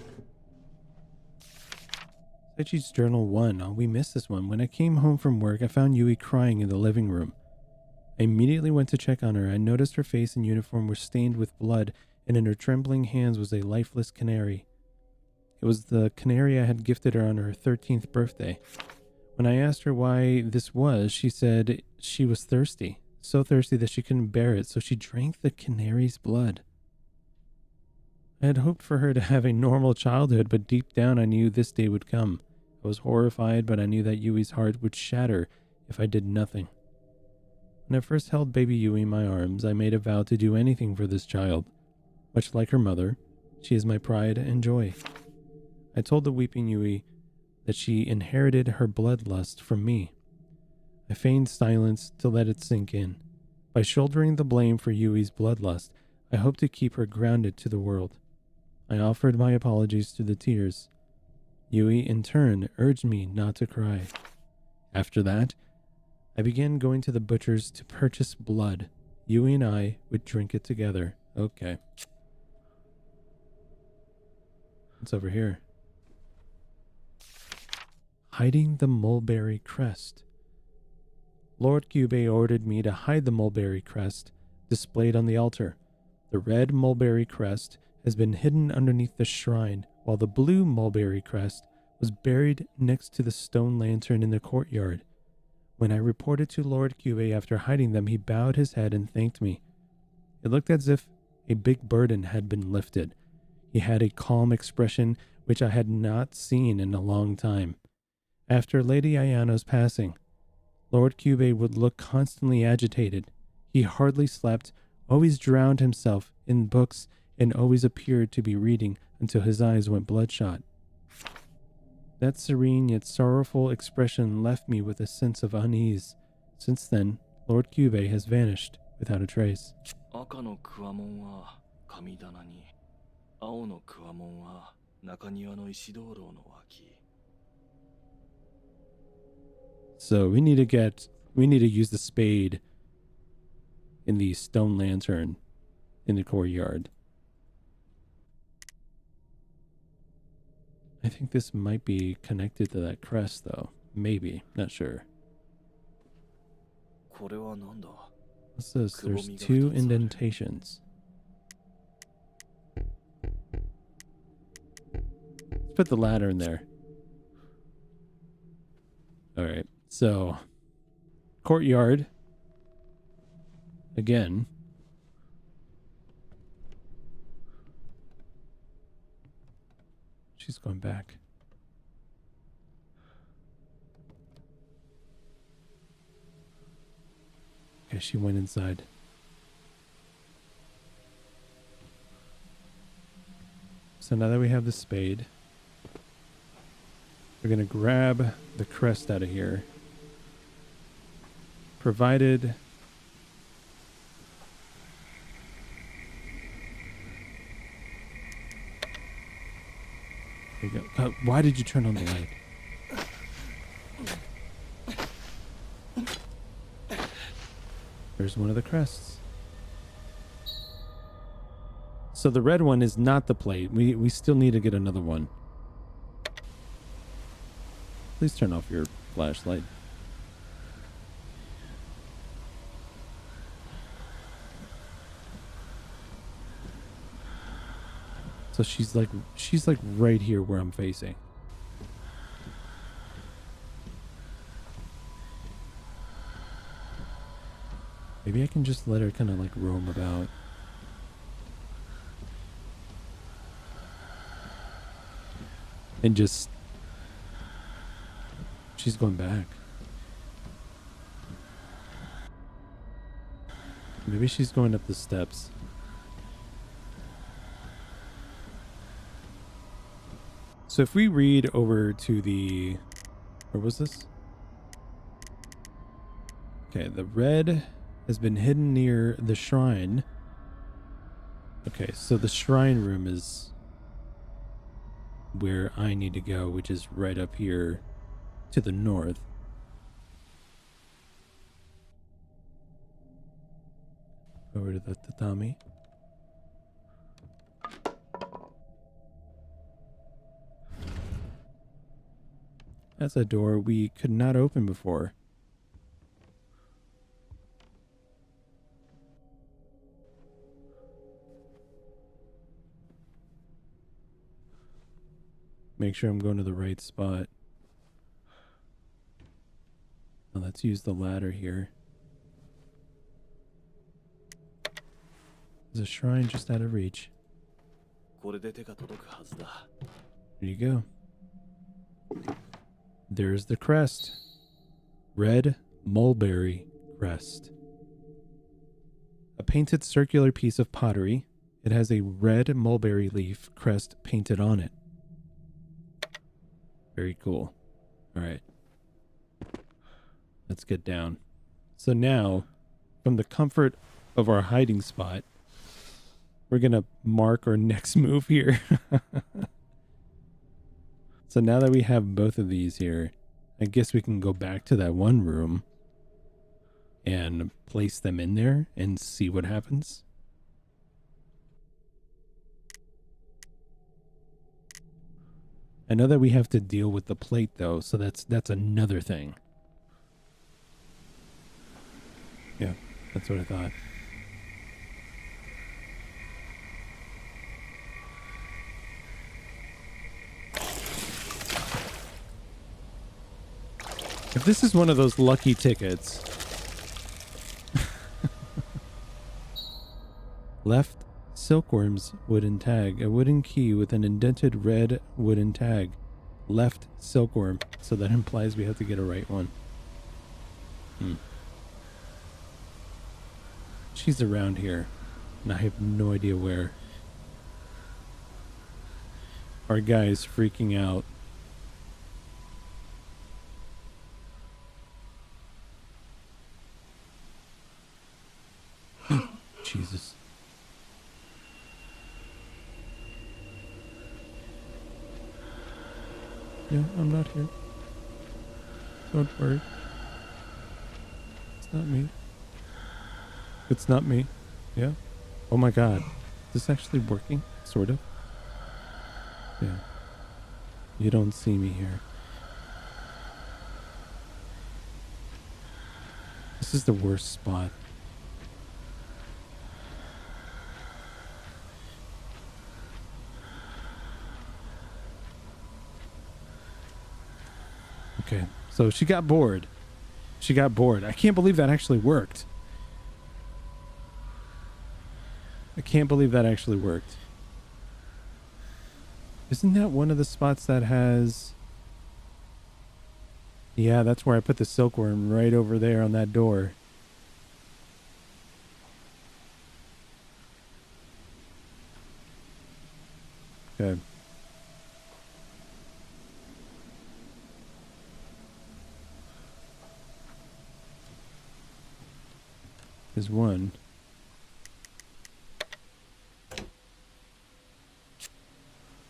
Saichi's Journal 1. Oh, we missed this one. When I came home from work, I found Yui crying in the living room. I immediately went to check on her. I noticed her face and uniform were stained with blood, and in her trembling hands was a lifeless canary. It was the canary I had gifted her on her 13th birthday. When I asked her why this was, she said she was thirsty. So thirsty that she couldn't bear it, so she drank the canary's blood. I had hoped for her to have a normal childhood, but deep down I knew this day would come. I was horrified, but I knew that Yui's heart would shatter if I did nothing. When I first held baby Yui in my arms, I made a vow to do anything for this child. Much like her mother, she is my pride and joy. I told the weeping Yui that she inherited her bloodlust from me. I feigned silence to let it sink in. By shouldering the blame for Yui's bloodlust, I hoped to keep her grounded to the world. I offered my apologies to the tears. Yui, in turn, urged me not to cry. After that, I began going to the butcher's to purchase blood. Yui and I would drink it together. Okay. What's over here? Hiding the mulberry crest. Lord Kyubei ordered me to hide the mulberry crest displayed on the altar. The red mulberry crest has been hidden underneath the shrine, while the blue mulberry crest was buried next to the stone lantern in the courtyard. When I reported to Lord Kyubei after hiding them, he bowed his head and thanked me. It looked as if a big burden had been lifted. He had a calm expression which I had not seen in a long time. After Lady Ayano's passing, Lord Kyubei would look constantly agitated. He hardly slept, always drowned himself in books, and always appeared to be reading until his eyes went bloodshot. That serene yet sorrowful expression left me with a sense of unease. Since then, Lord Kyubei has vanished without a trace. 赤のクワモンは神棚に、青のクワモンは中庭の石灯籠の脇。So we need to use the spade in the stone lantern in the courtyard. I think this might be connected to that crest though. Maybe, not sure. これはなんだ? What's this? There's 2 indentations. Let's put the ladder in there. Alright, so courtyard. Again. She's going back. Okay, she went inside. So now that we have the spade, we're going to grab the crest out of here. Provided... There you go. Why did you turn on the light? There's one of the crests. So the red one is not the plate. We still need to get another one. Please turn off your flashlight. So she's like right here where I'm facing. Maybe I can just let her kind of like roam about. And just... She's going back. Maybe she's going up the steps. So if we read over to the... Where was this? Okay, the red has been hidden near the shrine. Okay, so the shrine room is where I need to go, which is right up here to the north. Over to the tatami. That's a door we could not open before. Make sure I'm going to the right spot. Now let's use the ladder here. There's a shrine just out of reach. There you go. There's the crest. Red mulberry crest. A painted circular piece of pottery. It has a red mulberry leaf crest painted on it. Very cool. All right. Let's get down. So now, from the comfort of our hiding spot, we're going to mark our next move here. So now that we have both of these here, I guess we can go back to that one room and place them in there and see what happens. I know that we have to deal with the plate though, so that's another thing. Yeah, that's what I thought. If this is one of those lucky tickets. Left silkworm's wooden tag. A wooden key with an indented red wooden tag. Left silkworm. So that implies we have to get a right one. She's around here. And I have no idea where. Our guy is freaking out. Jesus. Yeah, I'm not here. Don't worry. not me. It's not me. Yeah. Oh my god. Is this actually working? Sort of. Yeah. You don't see me here. This is the worst spot. Okay. So she got bored. She got bored. I can't believe that actually worked. I can't believe that actually worked. Isn't that one of the spots that has... Yeah, that's where I put the silkworm, right over there on that door. Okay. There's one.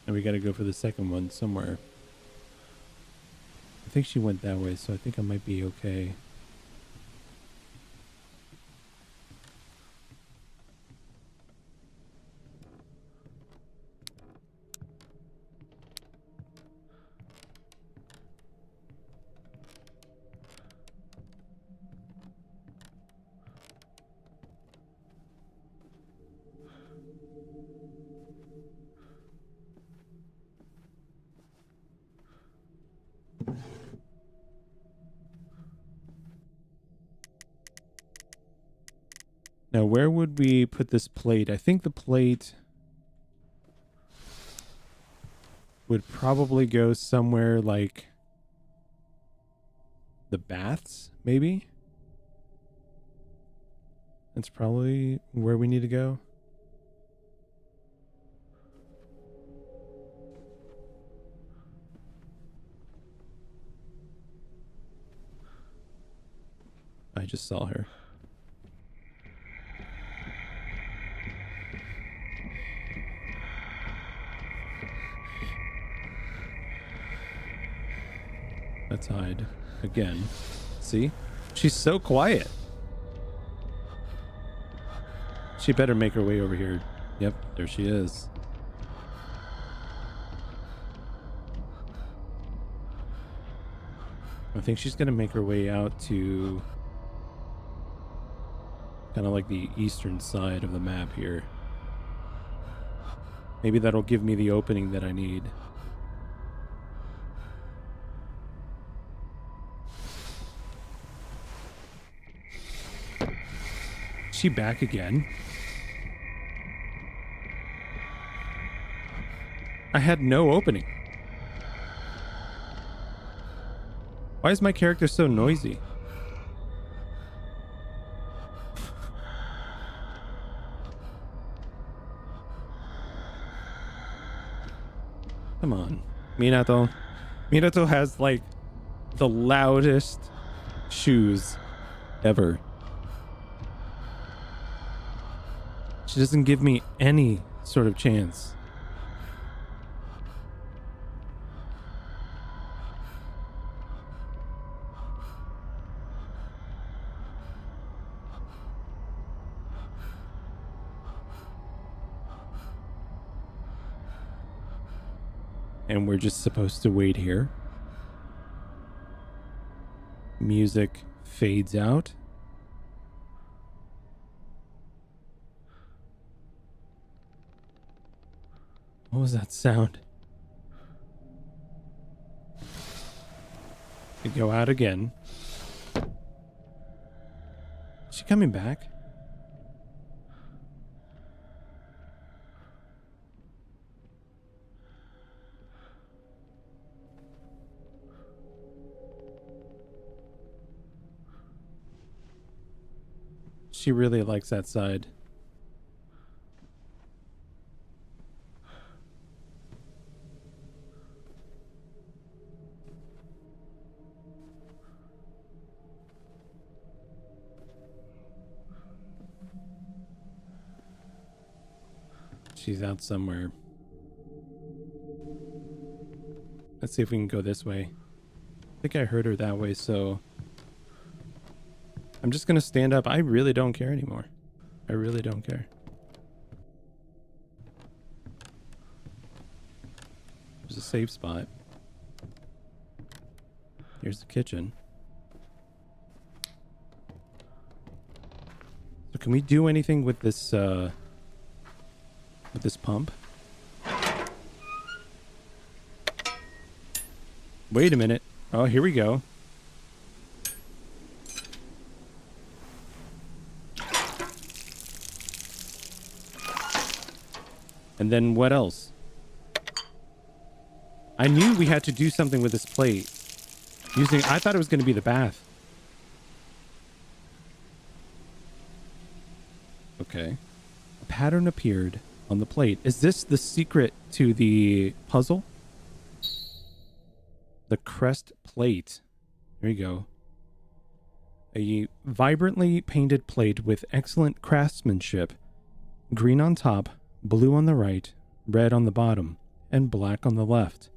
And we gotta go for the second one somewhere. I think she went that way, so I think I might be okay. Now, where would we put this plate? I think the plate would probably go somewhere like the baths, maybe? That's probably where we need to go. I just saw her. Let's hide again. See? She's so quiet. She better make her way over here. Yep, there she is. I think she's gonna make her way out to kind of like the eastern side of the map here. Maybe that'll give me the opening that I need. Is she back again? I had no opening. Why is my character so noisy? Come on. Minato. Minato has like the loudest shoes ever. She doesn't give me any sort of chance. And we're just supposed to wait here. Music fades out. What was that sound? We go out again. Is she coming back? She really likes that side. She's out somewhere. Let's see if we can go this way. I think I heard her that way, so... I'm just gonna stand up. I really don't care anymore. I really don't care. There's a safe spot. Here's the kitchen. So can we do anything with this pump? Wait a minute. Oh, here we go. And then what else? I knew we had to do something with this plate. I thought it was going to be the bath. Okay. A pattern appeared on the plate. Is this the secret to the puzzle? The crest plate. There you go. A vibrantly painted plate with excellent craftsmanship. Green on top, blue on the right, red on the bottom, and black on the left.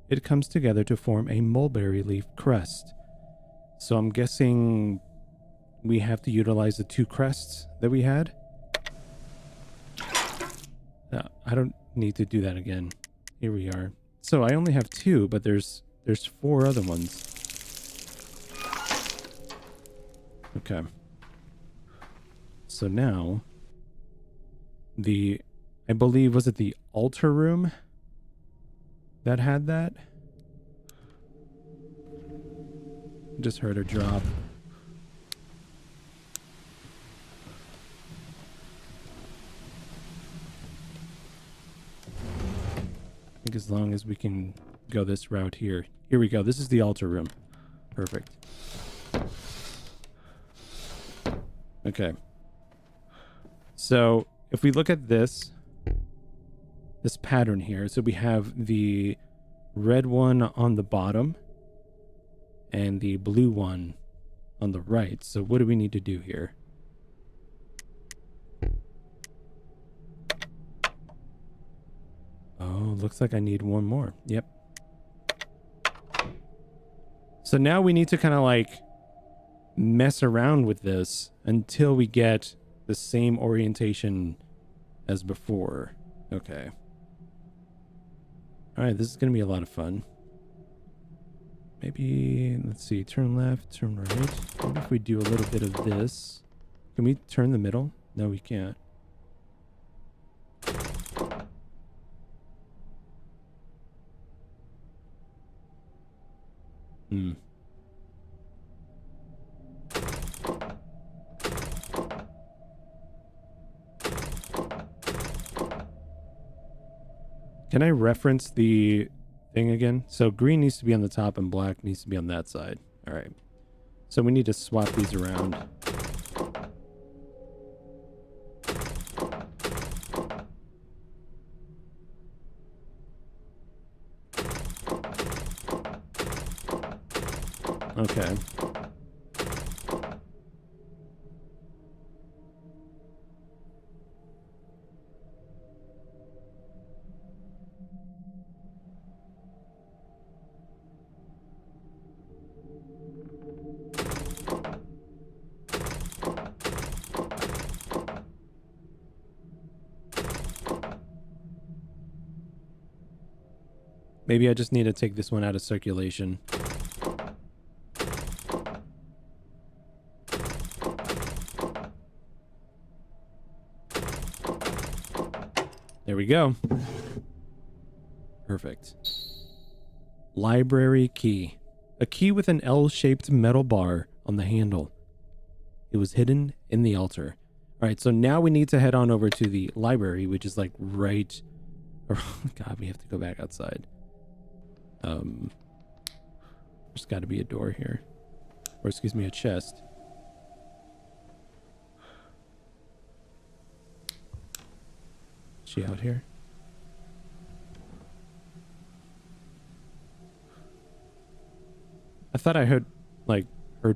It comes together to form a mulberry leaf crest. So I'm guessing we have to utilize the 2 crests that we had. No, I don't need to do that again. Here we are. So I only have 2, but there's 4 other ones. Okay. So now I believe, was it the altar room that had that? Just heard her drop. I think as long as we can go this route here. Here we go. This is the altar room. Perfect. Okay. So if we look at this pattern here, so we have the red one on the bottom and the blue one on the right. So what do we need to do here? Oh, looks like I need one more. Yep. So now we need to kind of like mess around with this until we get the same orientation as before. Okay. All right, this is going to be a lot of fun. Maybe, let's see, turn left, turn right. Maybe if we do a little bit of this. Can we turn the middle? No, we can't. Can I reference the thing again? So green needs to be on the top and black needs to be on that side. All right. So we need to swap these around. Okay. Maybe I just need to take this one out of circulation. There we go. Perfect. Library key. A key with an L-shaped metal bar on the handle. It was hidden in the altar. All right, so now we need to head on over to the library, which is like right... Oh God, we have to go back outside. There's got to be a door here. Or excuse me, a chest. Is she out here? I thought I heard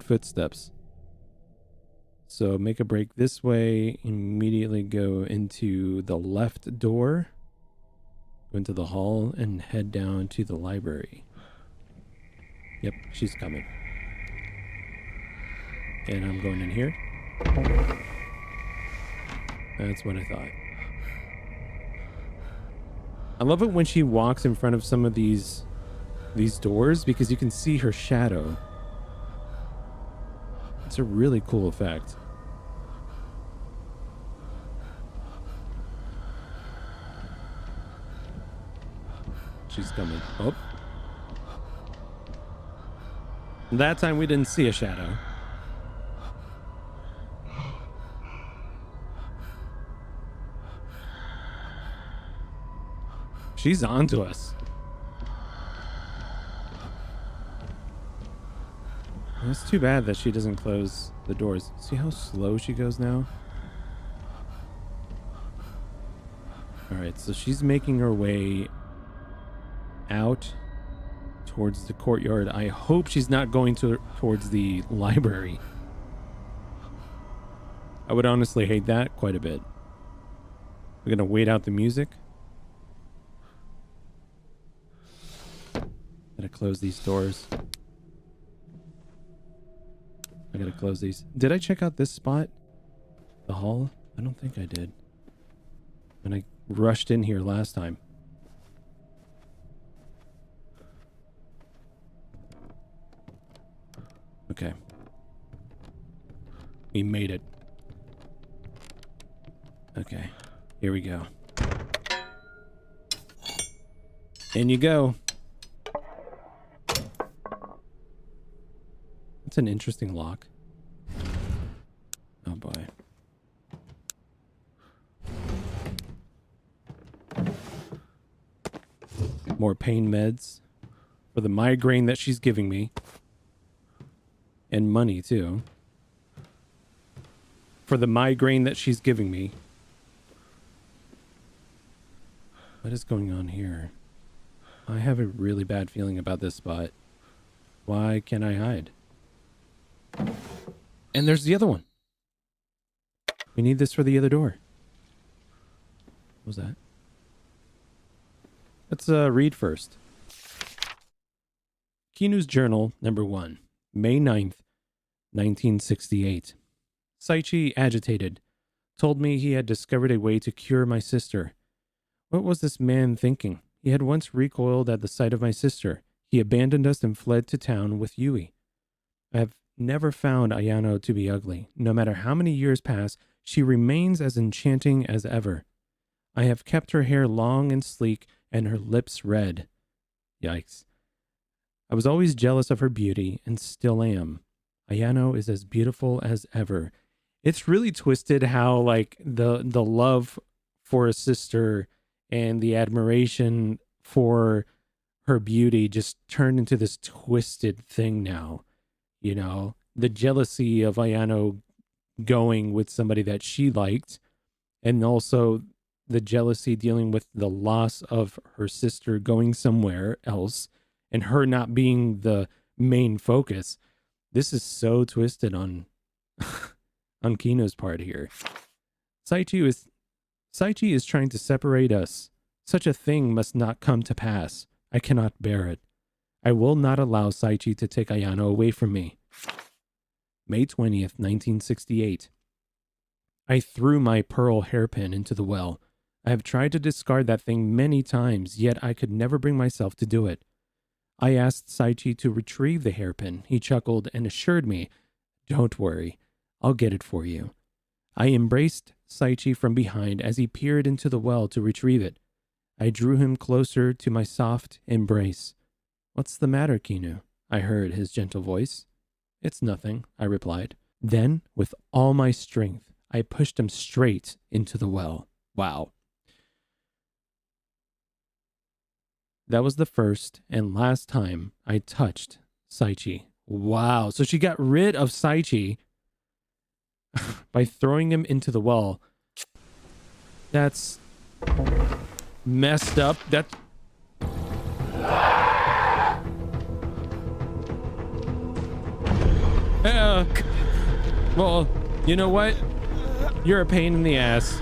footsteps. So make a break this way, immediately go into the left door, go into the hall, and head down to the library. Yep, she's coming. And I'm going in here. That's what I thought. I love it when she walks in front of some of these doors because you can see her shadow. It's a really cool effect. She's coming. Oh. That time we didn't see a shadow. She's on to us. It's too bad that she doesn't close the doors. See how slow she goes now? All right, so she's making her way out towards the courtyard. I hope she's not going towards the library. I would honestly hate that quite a bit. We're gonna wait out the music. Gotta close these doors. I gotta close these. Did I check out this spot? The hall? I don't think I did. And I rushed in here last time. Okay. We made it. Okay. Here we go. In you go. It's an interesting lock. Oh boy. More pain meds for the migraine that she's giving me. And money too. For the migraine that she's giving me. What is going on here? I have a really bad feeling about this spot. Why can't I hide? And there's the other one. We need this for the other door. What was that? Let's read first. Kinu's journal, number 1, May 9th, 1968. Saichi, agitated, told me he had discovered a way to cure my sister. What was this man thinking? He had once recoiled at the sight of my sister. He abandoned us and fled to town with Yui. I have never found Ayano to be ugly. No matter how many years pass, she remains as enchanting as ever. I have kept her hair long and sleek and her lips red. Yikes. I was always jealous of her beauty and still am. Ayano is as beautiful as ever. It's really twisted how like the love for a sister and the admiration for her beauty just turned into this twisted thing now. You know, the jealousy of Ayano going with somebody that she liked, and also the jealousy dealing with the loss of her sister going somewhere else and her not being the main focus. This is so twisted on on Kinu's part here. Saichi is trying to separate us. Such a thing must not come to pass. I cannot bear it. I will not allow Saichi to take Ayano away from me. May 20th, 1968. I threw my pearl hairpin into the well. I have tried to discard that thing many times, yet I could never bring myself to do it. I asked Saichi to retrieve the hairpin. He chuckled and assured me, "Don't worry, I'll get it for you." I embraced Saichi from behind as he peered into the well to retrieve it. I drew him closer to my soft embrace. "What's the matter, Kinu?" I heard his gentle voice. "It's nothing," I replied. Then, with all my strength, I pushed him straight into the well. Wow. That was the first and last time I touched Saichi. Wow. So she got rid of Saichi by throwing him into the well. That's messed up. Well, you know what? You're a pain in the ass.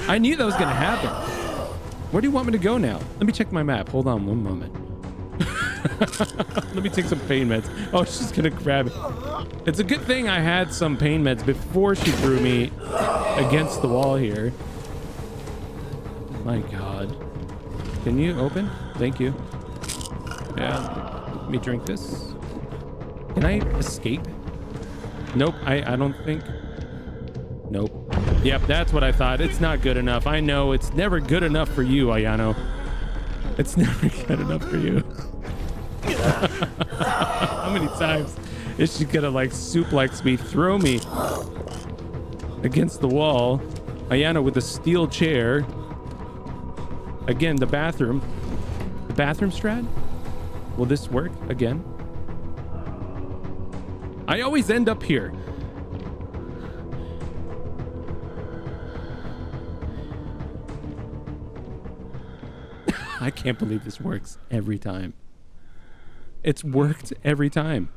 I knew that was going to happen. Where do you want me to go now? Let me check my map. Hold on one moment. Let me take some pain meds. Oh, she's gonna grab it. It's a good thing I had some pain meds before she threw me against the wall here. My God. Can you open? Thank you. Yeah. Let me drink this. Can I escape? Nope. I don't think. Nope. Yep, that's what I thought. It's not good enough. I know it's never good enough for you, Ayano. It's never good enough for you. How many times is she gonna like suplex me, throw me against the wall? Ayano with a steel chair. Again, the bathroom. The bathroom strat? Will this work again? I always end up here. I can't believe this works every time. It's worked every time.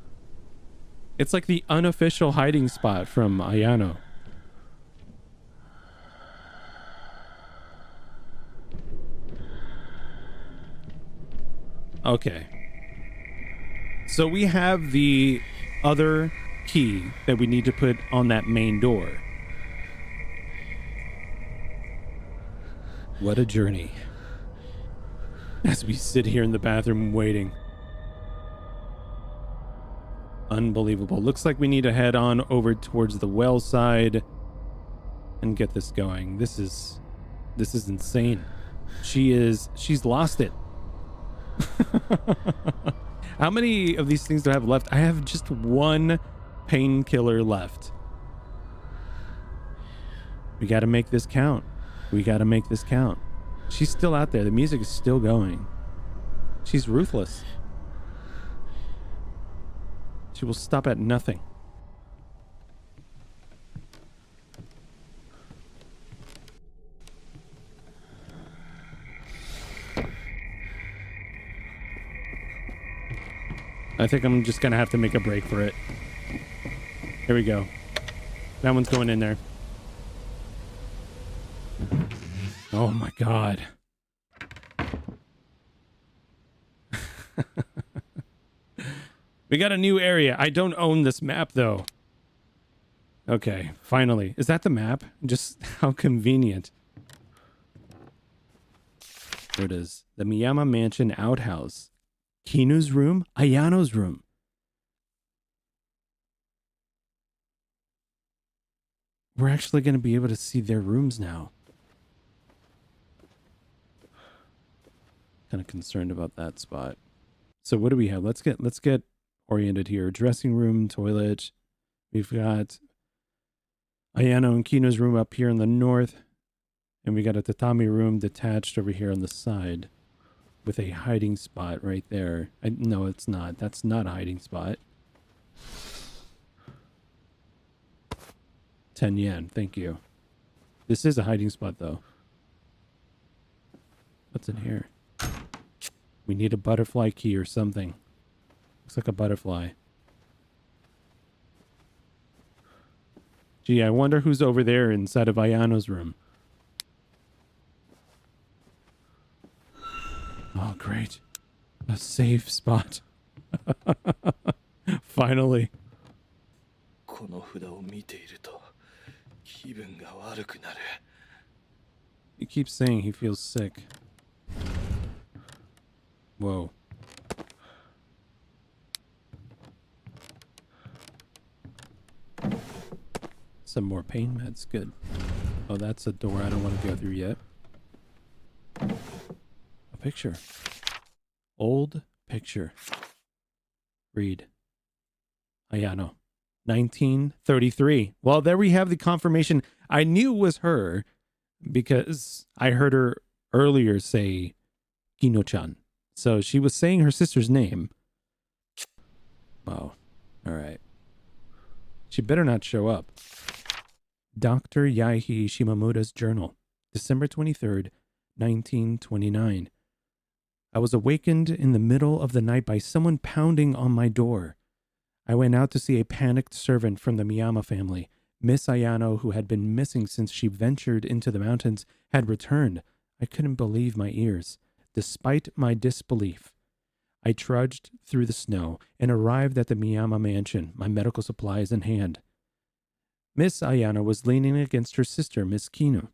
It's like the unofficial hiding spot from Ayano. Okay. So we have the other key that we need to put on that main door. What a journey. As we sit here in the bathroom waiting. Unbelievable. Looks like we need to head on over towards the well side and get this going. This is insane. She's lost it. How many of these things do I have left? I have just one painkiller left. We got to make this count. We got to make this count. She's still out there. The music is still going. She's ruthless. She will stop at nothing. I think I'm just gonna have to make a break for it. Here we go. That one's going in there. Oh my God. We got a new area. I don't own this map though. Okay, finally. Is that the map? Just how convenient. There it is. The Miyama Mansion outhouse. Kinu's room? Ayano's room. We're actually going to be able to see their rooms now. Kind of concerned about that spot. So what do we have? Let's get oriented here. Dressing room, toilet. We've got Ayano and Kinu's room up here in the north. And we got a tatami room detached over here on the side with a hiding spot right there. No, it's not. That's not a hiding spot. 10 yen. Thank you. This is a hiding spot, though. What's in here? We need a butterfly key or something. Looks like a butterfly. Gee, I wonder who's over there inside of Ayano's room. Oh, great. A safe spot. Finally. He keeps saying he feels sick. Whoa. Some more pain meds. Good. Oh, that's a door I don't want to go through yet. A picture. Old picture. Read. Ayano. 1933. Well, there we have the confirmation. I knew it was her because I heard her earlier say Kino-chan. So she was saying her sister's name. Wow. All right. She better not show up. Dr. Yaihi Shimamura's journal. December 23rd, 1929. I was awakened in the middle of the night by someone pounding on my door. I went out to see a panicked servant from the Miyama family. Miss Ayano, who had been missing since she ventured into the mountains, had returned. I couldn't believe my ears. Despite my disbelief, I trudged through the snow and arrived at the Miyama mansion, my medical supplies in hand. Miss Ayano was leaning against her sister, Miss Kinu.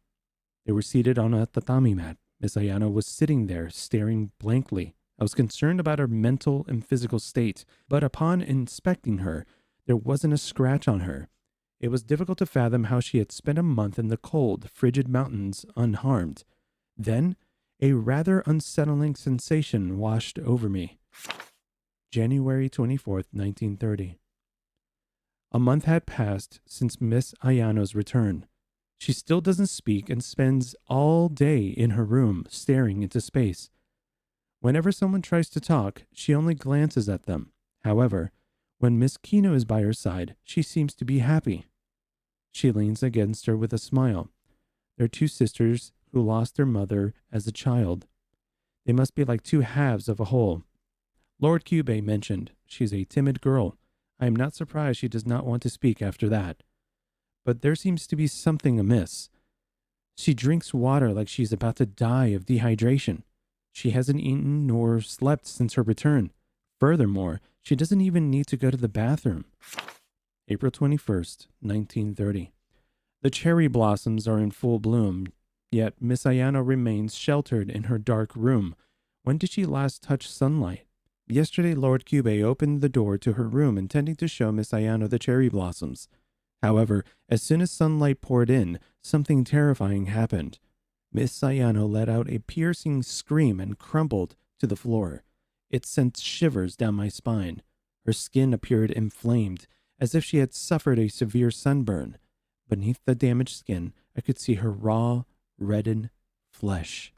They were seated on a tatami mat. Miss Ayano was sitting there, staring blankly. I was concerned about her mental and physical state, but upon inspecting her, there wasn't a scratch on her. It was difficult to fathom how she had spent a month in the cold, frigid mountains unharmed. Then, a rather unsettling sensation washed over me. January 24th, 1930. A month had passed since Miss Ayano's return. She still doesn't speak and spends all day in her room, staring into space. Whenever someone tries to talk, she only glances at them. However, when Miss Kino is by her side, she seems to be happy. She leans against her with a smile. They're two sisters who lost their mother as a child. They must be like two halves of a whole. Lord Kyubei mentioned she's a timid girl. I am not surprised she does not want to speak after that. But there seems to be something amiss. She drinks water like she's about to die of dehydration. She hasn't eaten nor slept since her return. Furthermore, she doesn't even need to go to the bathroom. April 21st, 1930. The cherry blossoms are in full bloom, yet Miss Ayano remains sheltered in her dark room. When did she last touch sunlight? Yesterday, Lord Kyubei opened the door to her room, intending to show Miss Ayano the cherry blossoms. However, as soon as sunlight poured in, something terrifying happened. Miss Ayano let out a piercing scream and crumpled to the floor. It sent shivers down my spine. Her skin appeared inflamed, as if she had suffered a severe sunburn. Beneath the damaged skin, I could see her raw, reddened flesh.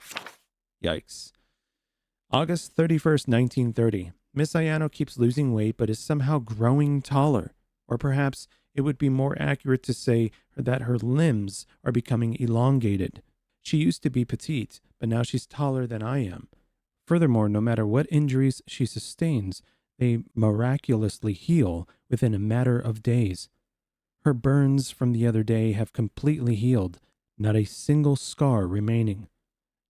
Yikes. August 31st, 1930. Miss Ayano keeps losing weight but is somehow growing taller. Or perhaps it would be more accurate to say that her limbs are becoming elongated. She used to be petite, but now she's taller than I am. Furthermore, no matter what injuries she sustains, they miraculously heal within a matter of days. Her burns from the other day have completely healed, not a single scar remaining.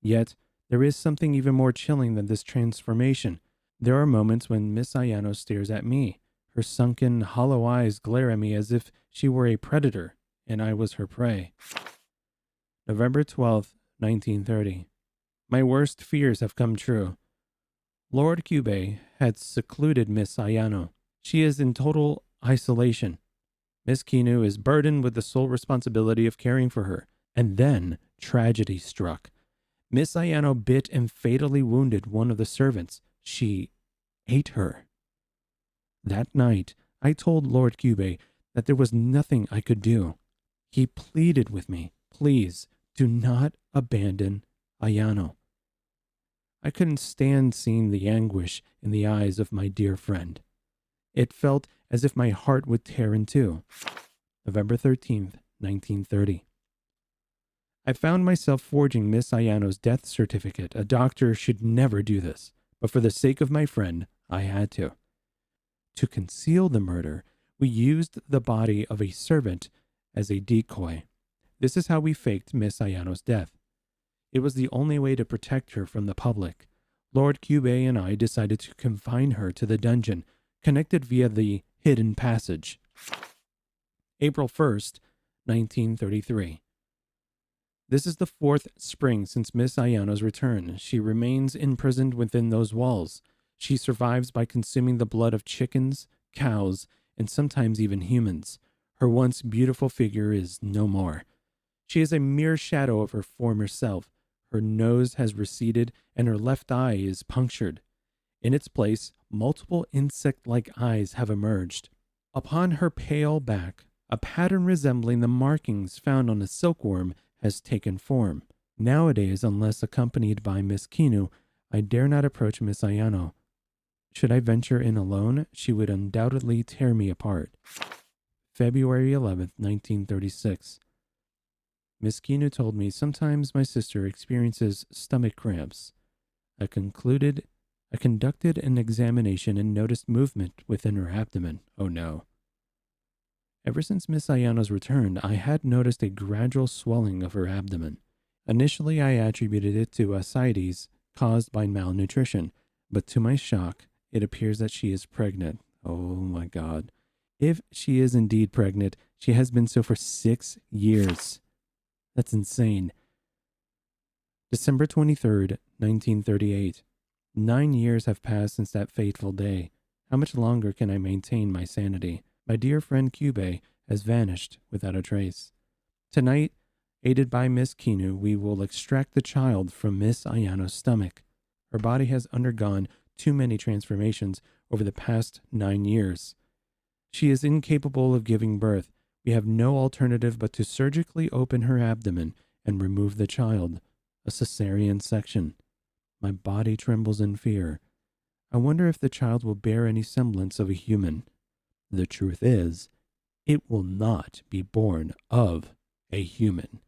Yet, there is something even more chilling than this transformation. There are moments when Miss Ayano stares at me. Her sunken, hollow eyes glare at me as if she were a predator, and I was her prey. November 12th, 1930. My worst fears have come true. Lord Kyubei had secluded Miss Ayano. She is in total isolation. Miss Kinu is burdened with the sole responsibility of caring for her. And then tragedy struck. Miss Ayano bit and fatally wounded one of the servants. She ate her. That night, I told Lord Kyubei that there was nothing I could do. He pleaded with me, please, do not abandon Ayano. I couldn't stand seeing the anguish in the eyes of my dear friend. It felt as if my heart would tear in two. November 13th, 1930. I found myself forging Miss Ayano's death certificate. A doctor should never do this, but for the sake of my friend, I had to. To conceal the murder, we used the body of a servant as a decoy. This is how we faked Miss Ayano's death. It was the only way to protect her from the public. Lord Kyubei and I decided to confine her to the dungeon, connected via the hidden passage. April 1st, 1933. This is the fourth spring since Miss Ayano's return. She remains imprisoned within those walls. She survives by consuming the blood of chickens, cows, and sometimes even humans. Her once beautiful figure is no more. She is a mere shadow of her former self. Her nose has receded and her left eye is punctured. In its place, multiple insect-like eyes have emerged. Upon her pale back, a pattern resembling the markings found on a silkworm has taken form. Nowadays, unless accompanied by Miss Kinu, I dare not approach Miss Ayano. Should I venture in alone, she would undoubtedly tear me apart. February 11th, 1936. Miss Kinu told me sometimes my sister experiences stomach cramps. I conducted an examination and noticed movement within her abdomen. Oh no. Ever since Miss Ayano's return, I had noticed a gradual swelling of her abdomen. Initially, I attributed it to ascites caused by malnutrition, but to my shock, It appears that she is pregnant. Oh my God. If she is indeed pregnant, she has been so for 6 years. That's insane. December 23rd, 1938. 9 years have passed since that fateful day. How much longer can I maintain my sanity? My dear friend Cube has vanished without a trace. Tonight, aided by Miss Kinu, we will extract the child from Miss Ayano's stomach. Her body has undergone too many transformations over the past 9 years. She is incapable of giving birth. We have no alternative but to surgically open her abdomen and remove the child. A cesarean section. My body trembles in fear. I wonder if the child will bear any semblance of a human. The truth is, it will not be born of a human.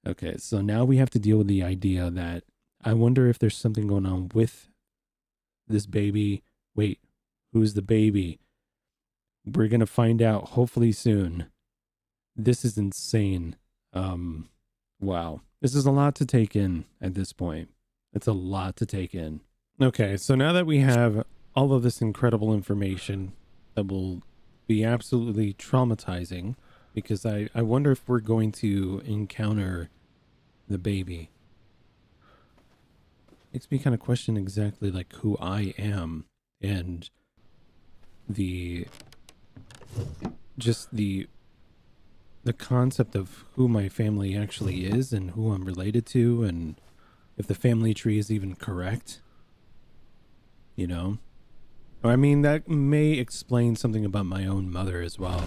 Okay, so now we have to deal with the idea that I wonder if there's something going on with this baby. Wait, who's the baby? We're going to find out hopefully soon. This is insane. Wow. This is a lot to take in at this point. It's a lot to take in. Okay, so now that we have all of this incredible information that will be absolutely traumatizing, because I wonder if we're going to encounter the baby. Makes me kind of question exactly like who I am and the concept of who my family actually is and who I'm related to, and if the family tree is even correct, you know? I mean, that may explain something about my own mother as well.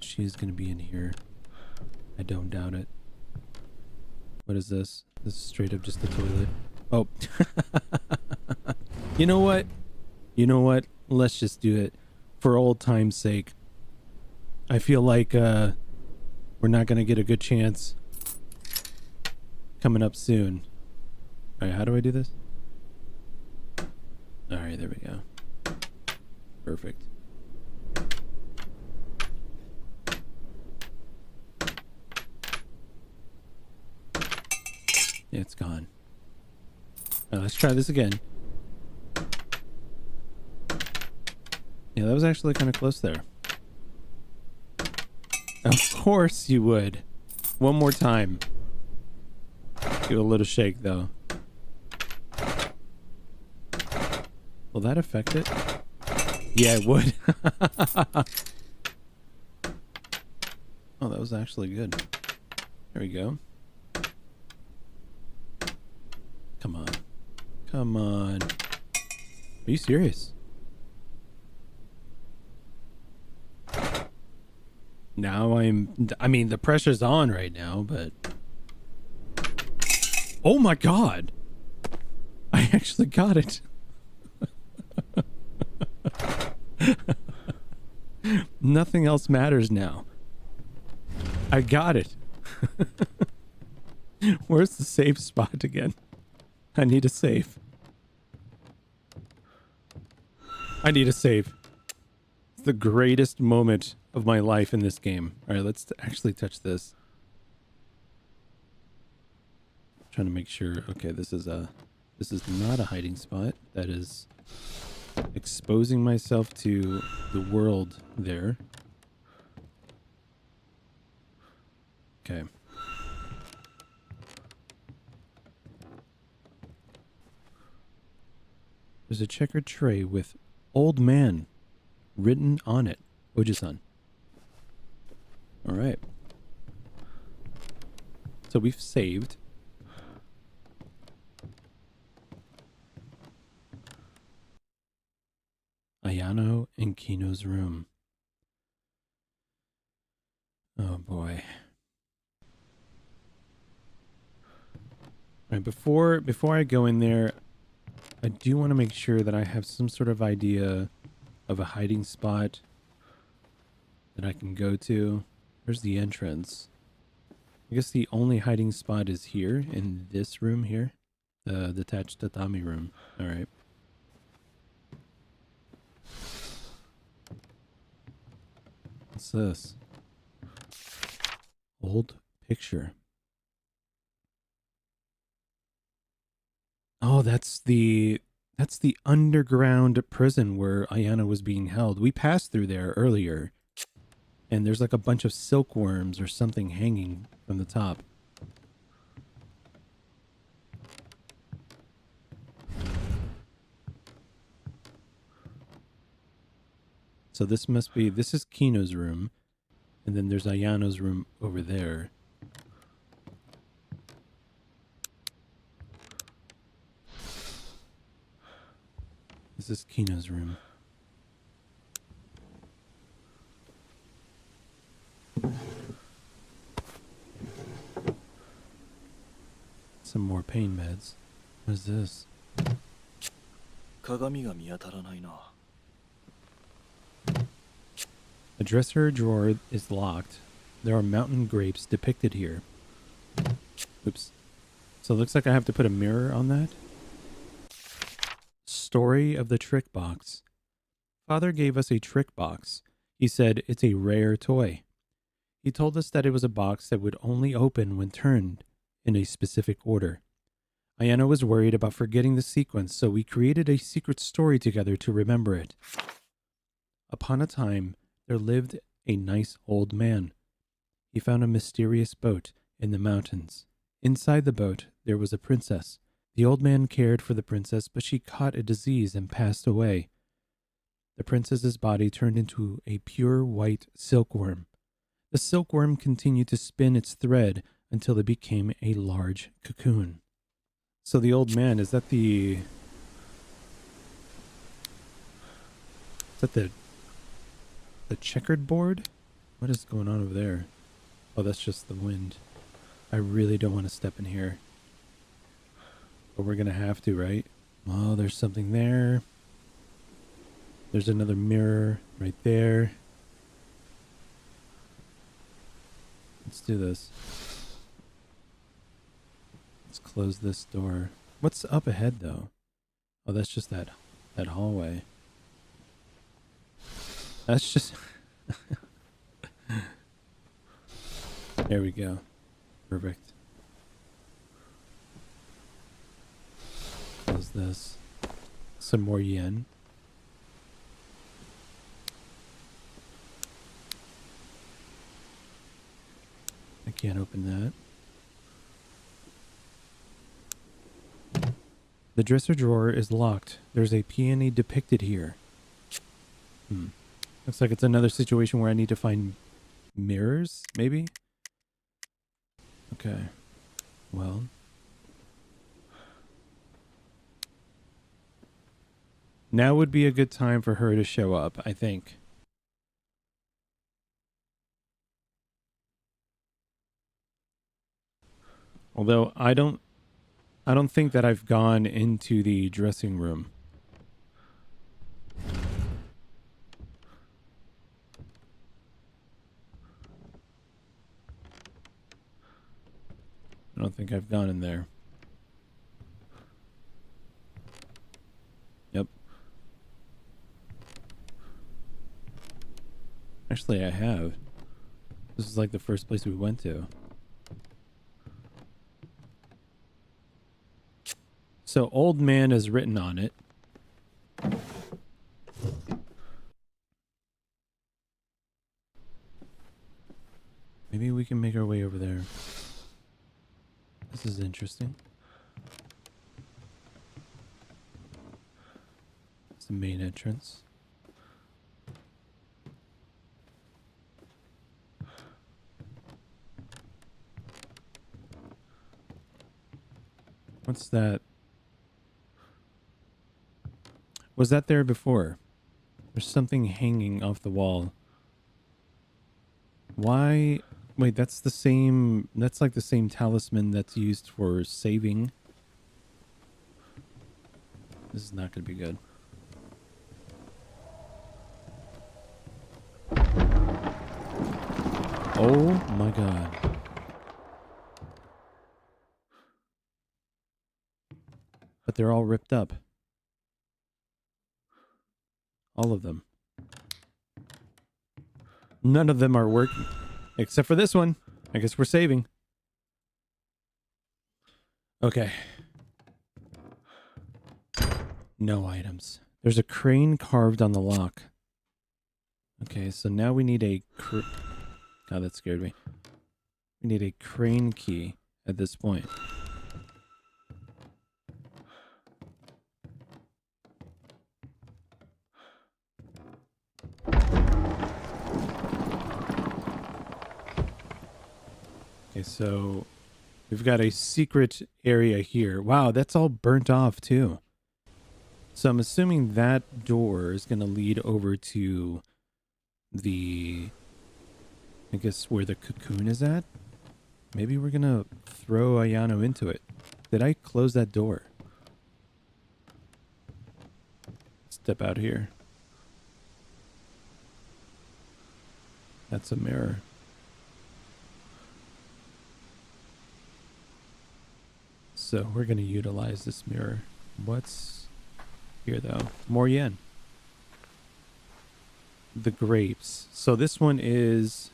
She's gonna be in here. I don't doubt it. What is this? This is straight up just a toilet. Oh. You know what? You know what? Let's just do it. For old time's sake. I feel like we're not gonna get a good chance coming up soon. Alright, how do I do this? Alright, there we go. Perfect. Yeah, it's gone. Let's try this again. Yeah, that was actually kind of close there. Of course you would. One more time. Give it a little shake, though. Will that affect it? Yeah, it would. Oh, that was actually good. There we go. Come on. Come on. Are you serious? Now I mean, the pressure's on right now, but... Oh my God! I actually got it. Nothing else matters now. I got it. Where's the save spot again? I need a save. I need a save. It's the greatest moment of my life in this game. All right, let's actually touch this. Trying to make sure. Okay, this is not a hiding spot. That is exposing myself to the world there. Okay. There's a checkered tray with old man written on it. Oji-san. All right. So we've saved. Ayano and Kino's room. Oh boy. All right, before I go in there, I do want to make sure that I have some sort of idea of a hiding spot that I can go to. Where's the entrance? I guess the only hiding spot is here in this room here. The detached tatami room. All right. What's this? Old picture. Oh, that's the That's the underground prison where Ayana was being held. We passed through there earlier. And there's like a bunch of silkworms or something hanging from the top. So this must be, this is Kino's room. And then there's Ayano's room over there. This is Kino's room. Some more pain meds. What is this? 鏡が見当たらないな。 The dresser drawer is locked. There are mountain grapes depicted here. Oops. So it looks like I have to put a mirror on that. Story of the trick box. Father gave us a trick box. He said it's a rare toy. He told us that it was a box that would only open when turned in a specific order. Ayana was worried about forgetting the sequence, so we created a secret story together to remember it. Upon a time, there lived a nice old man. He found a mysterious boat in the mountains. Inside the boat, there was a princess. The old man cared for the princess, but she caught a disease and passed away. The princess's body turned into a pure white silkworm. The silkworm continued to spin its thread until it became a large cocoon. So the old man, is that the checkered board? What is going on over there? Oh, that's just the wind. I really don't want to step in here. But we're going to have to, right? Oh, there's something there. There's another mirror right there. Let's do this. Let's close this door. What's up ahead, though? Oh, that's just that hallway. That's just... There we go. Perfect. Close this. Some more yen. I can't open that. The dresser drawer is locked. There's a peony depicted here. Looks like it's another situation where I need to find mirrors, maybe? Okay. Well. Now would be a good time for her to show up, I think. Although I don't think that I've gone into the dressing room. I don't think I've gone in there. Yep. Actually, I have. This is like the first place we went to. So, old man is written on it. Maybe we can make our way over there. This is interesting. It's the main entrance. What's that? Was that there before? There's something hanging off the wall. Why? Wait, that's the same... That's like the same talisman that's used for saving. This is not going to be good. Oh my god. But they're all ripped up. All of them. None of them are working. Except for this one. I guess we're saving. Okay. No items. There's a crane carved on the lock. Okay, so now we need a... God, that scared me. We need a crane key at this point. Okay, so we've got a secret area here. Wow, that's all burnt off too. So I'm assuming that door is going to lead over to the, I guess, where the cocoon is at. Maybe we're going to throw Ayano into it. Did I close that door? Step out here. That's a mirror. So we're going to utilize this mirror. What's here though? More yen. The grapes. So this one is...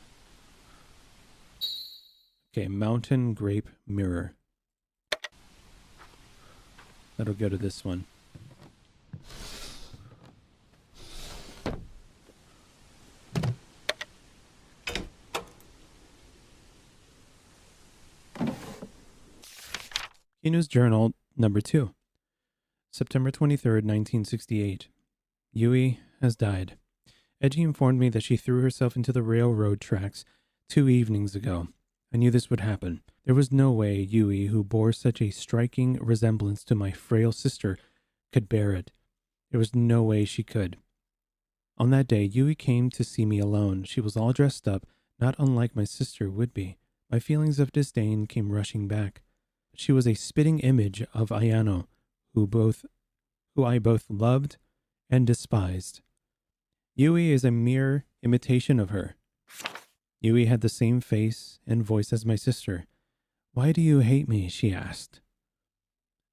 Okay, mountain grape mirror. That'll go to this one. Kinu's journal number 2. September 23rd, 1968. Yui has died. Eiji informed me that she threw herself into the railroad tracks 2 evenings ago. I knew this would happen. There was no way Yui, who bore such a striking resemblance to my frail sister, could bear it. There was no way she could. On that day, Yui came to see me alone. She was all dressed up, not unlike my sister would be. My feelings of disdain came rushing back. She was a spitting image of Ayano, who I both loved and despised. Yui is a mere imitation of her. Yui had the same face and voice as my sister. Why do you hate me? She asked.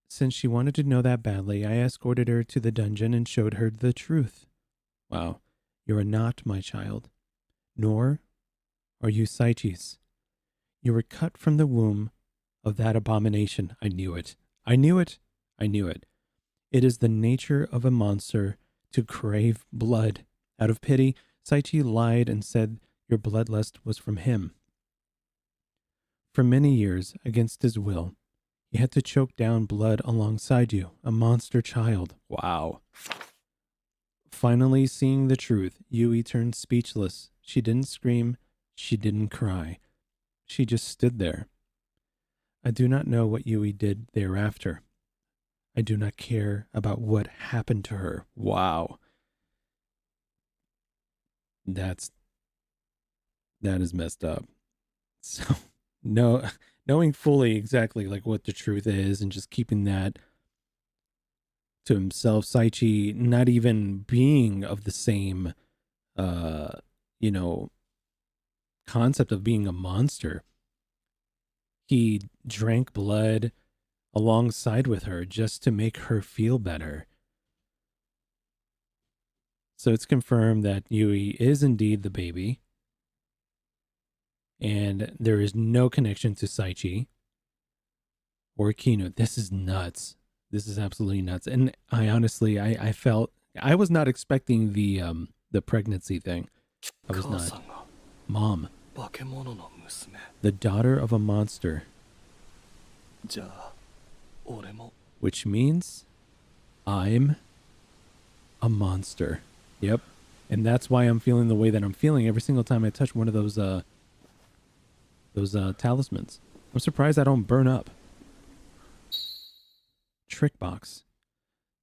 Since she wanted to know that badly, I escorted her to the dungeon and showed her the truth. Wow, you are not my child, nor are you Saichi's. You were cut from the womb of that abomination. I knew it. I knew it. I knew it. It is the nature of a monster to crave blood. Out of pity, Saichi lied and said your bloodlust was from him. For many years, against his will, he had to choke down blood alongside you, a monster child. Wow. Finally seeing the truth, Yui turned speechless. She didn't scream. She didn't cry. She just stood there. I do not know what Yui did thereafter. I do not care about what happened to her. Wow. That is messed up. So, knowing fully exactly like what the truth is and just keeping that to himself, Saichi not even being of the same, concept of being a monster. He drank blood alongside with her just to make her feel better. So it's confirmed that Yui is indeed the baby. And there is no connection to Saichi or Kinu. This is nuts. This is absolutely nuts. And I honestly, I felt, I was not expecting the pregnancy thing. I was not. Mom, the daughter of a monster. Which means I'm a monster. Yep. And that's why I'm feeling the way that I'm feeling every single time I touch one of those talismans. I'm surprised I don't burn up. Trick box.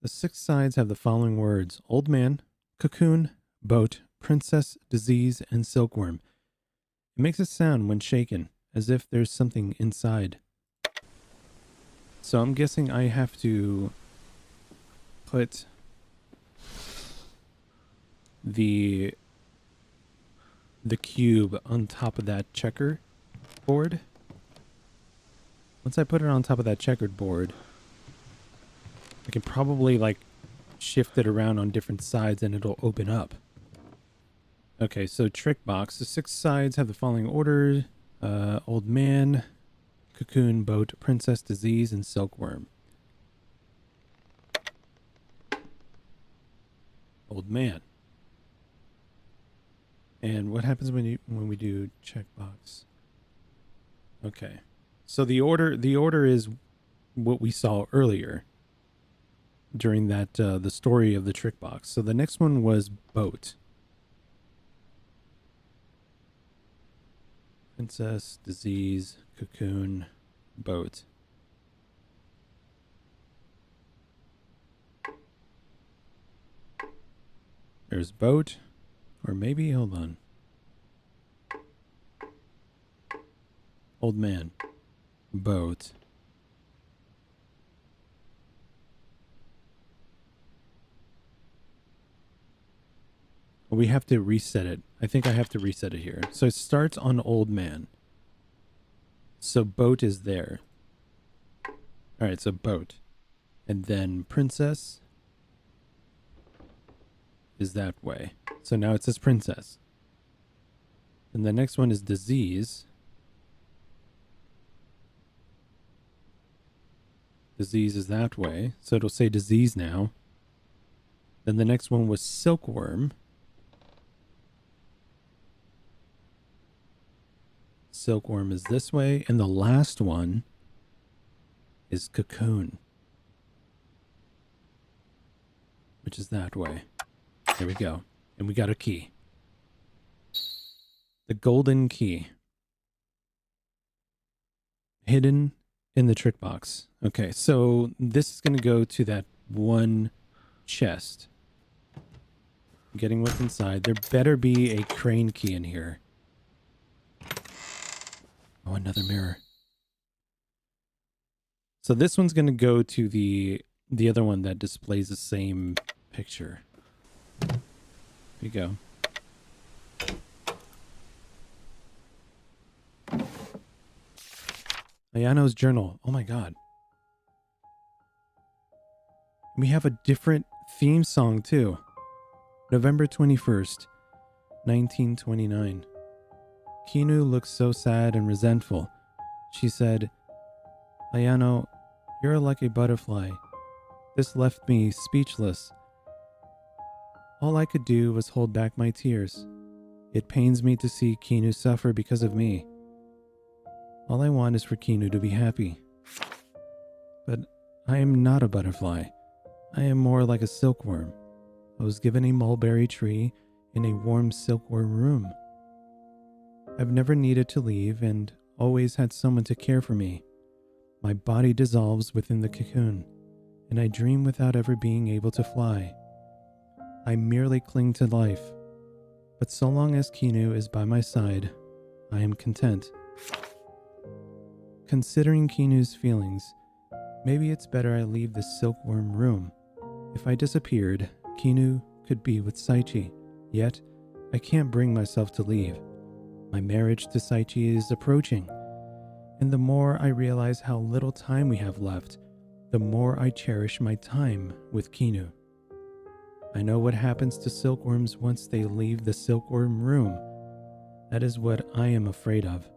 The 6 sides have the following words: old man, cocoon, boat, princess, disease, and silkworm. It makes a sound when shaken, as if there's something inside. So I'm guessing I have to put the cube on top of that checker board. Once I put it on top of that checkered board, I can probably like shift it around on different sides and it'll open up. Okay, so trick box. The 6 sides have the following order: old man, cocoon, boat, princess, disease, and silkworm. Old man. And what happens when we do checkbox? Okay. So the order is what we saw earlier during that the story of the trick box. So the next one was boat. Princess, disease, cocoon, boat. There's boat, or maybe, hold on. Old man, boat. We have to reset it. I think I have to reset it here. So it starts on old man. So boat is there. All right, so boat. And then princess is that way. So now it says princess. And the next one is disease. Disease is that way. So it'll say disease now. Then the next one was silkworm. Silkworm is this way. And the last one is cocoon, which is that way. There we go. And we got a key. The golden key. Hidden in the trick box. Okay, so this is going to go to that one chest. Getting what's inside. There better be a crane key in here. Oh, another mirror. So this one's going to go to the other one that displays the same picture. Here you go. Ayano's journal. Oh my god. We have a different theme song too. November 21st, 1929. Kinu looked so sad and resentful. She said, Ayano, you're like a butterfly. This left me speechless. All I could do was hold back my tears. It pains me to see Kinu suffer because of me. All I want is for Kinu to be happy. But I am not a butterfly. I am more like a silkworm. I was given a mulberry tree in a warm silkworm room. I've never needed to leave and always had someone to care for me. My body dissolves within the cocoon, and I dream without ever being able to fly. I merely cling to life, but so long as Kinu is by my side, I am content. Considering Kinu's feelings, maybe it's better I leave the silkworm room. If I disappeared, Kinu could be with Saichi, yet I can't bring myself to leave. My marriage to Saichi is approaching, and the more I realize how little time we have left, the more I cherish my time with Kinu. I know what happens to silkworms once they leave the silkworm room. That is what I am afraid of.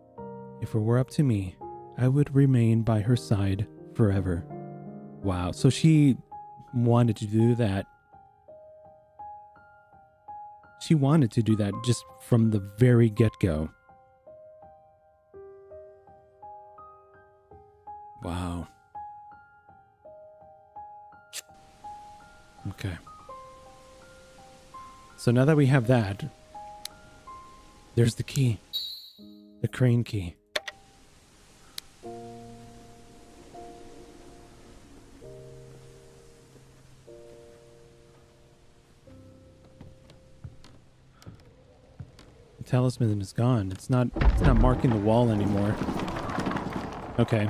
If it were up to me, I would remain by her side forever. Wow, so she wanted to do that. She wanted to do that just from the very get-go. Wow. Okay. So now that we have that, there's the key. The crane key. The talisman is gone. It's not marking the wall anymore. Okay.